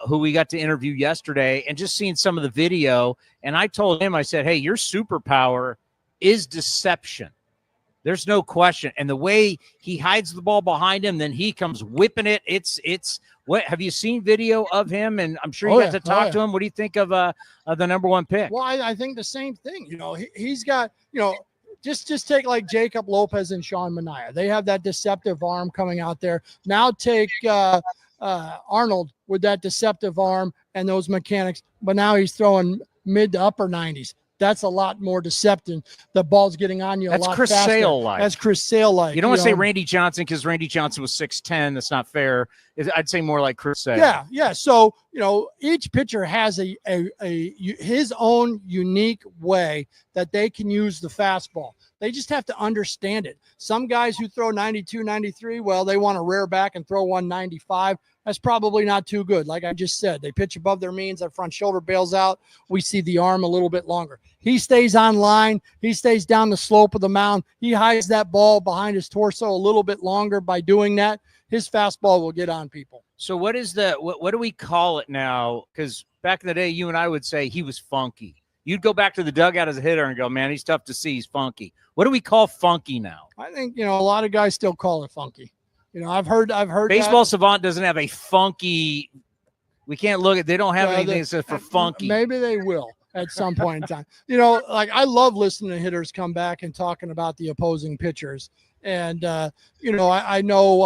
who we got to interview yesterday, and just seeing some of the video. And I told him, I said, hey, your superpower is deception. There's no question. And the way he hides the ball behind him, then he comes whipping it. It's what have you seen video of him? And I'm sure you got to talk to him. What do you think of the number 1 pick? Well, I think the same thing. He's got, just take like Jacob Lopez and Sean Manaea. They have that deceptive arm coming out there. Now take Arnold with that deceptive arm and those mechanics, but now he's throwing mid to upper 90s. That's a lot more deceptive. The ball's getting on you a lot faster. That's Chris Sale-like. That's Chris Sale-like. You don't want to say Randy Johnson because Randy Johnson was 6'10". That's not fair. I'd say more like Chris Sale. Yeah. So, each pitcher has his own unique way that they can use the fastball. They just have to understand it. Some guys who throw 92, 93, well, they want to rear back and throw 195. That's probably not too good. Like I just said, they pitch above their means. That front shoulder bails out. We see the arm a little bit longer. He stays on line. He stays down the slope of the mound. He hides that ball behind his torso a little bit longer by doing that. His fastball will get on people. So what do we call it now? Because back in the day, you and I would say he was funky. You'd go back to the dugout as a hitter and go, man, he's tough to see. He's funky. What do we call funky now? I think, a lot of guys still call it funky. I've heard Baseball Savant doesn't have a funky. We can't look at. They don't have anything that says for funky. Maybe they will at some point in time. Like I love listening to hitters come back and talking about the opposing pitchers. And I know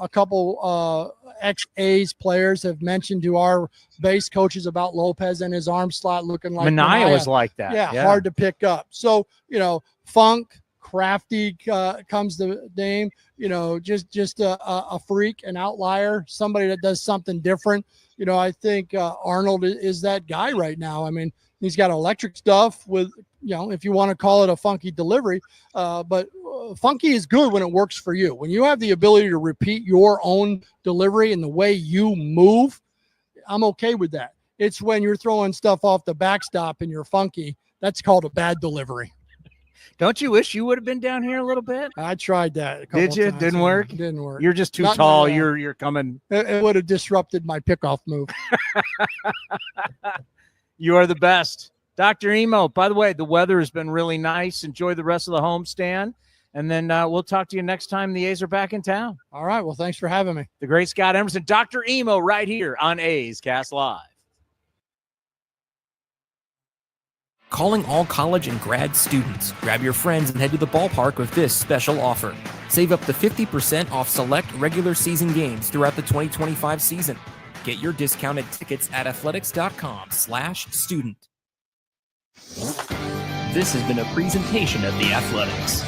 a couple ex-A's players have mentioned to our base coaches about Lopez and his arm slot looking like Manaea was like that. Yeah, hard to pick up. So funk. Crafty comes the name, just a freak, an outlier, somebody that does something different. I think Arnold is that guy right now. I mean, he's got electric stuff with, if you want to call it a funky delivery, but funky is good when it works for you. When you have the ability to repeat your own delivery and the way you move, I'm okay with that. It's when you're throwing stuff off the backstop and you're funky, that's called a bad delivery. Don't you wish you would have been down here a little bit? I tried that a couple Did you? times. Didn't work? Didn't work. You're just too tall. You're coming. It would have disrupted my pickoff move. You are the best. Dr. Emo, by the way, the weather has been really nice. Enjoy the rest of the homestand. And then we'll talk to you next time the A's are back in town. All right. Well, thanks for having me. The great Scott Emerson, Dr. Emo, right here on A's Cast Live. Calling all college and grad students. Grab your friends and head to the ballpark with this special offer. Save up to 50% off select regular season games throughout the 2025 season. Get your discounted tickets at athletics.com/student. This has been a presentation of The Athletics.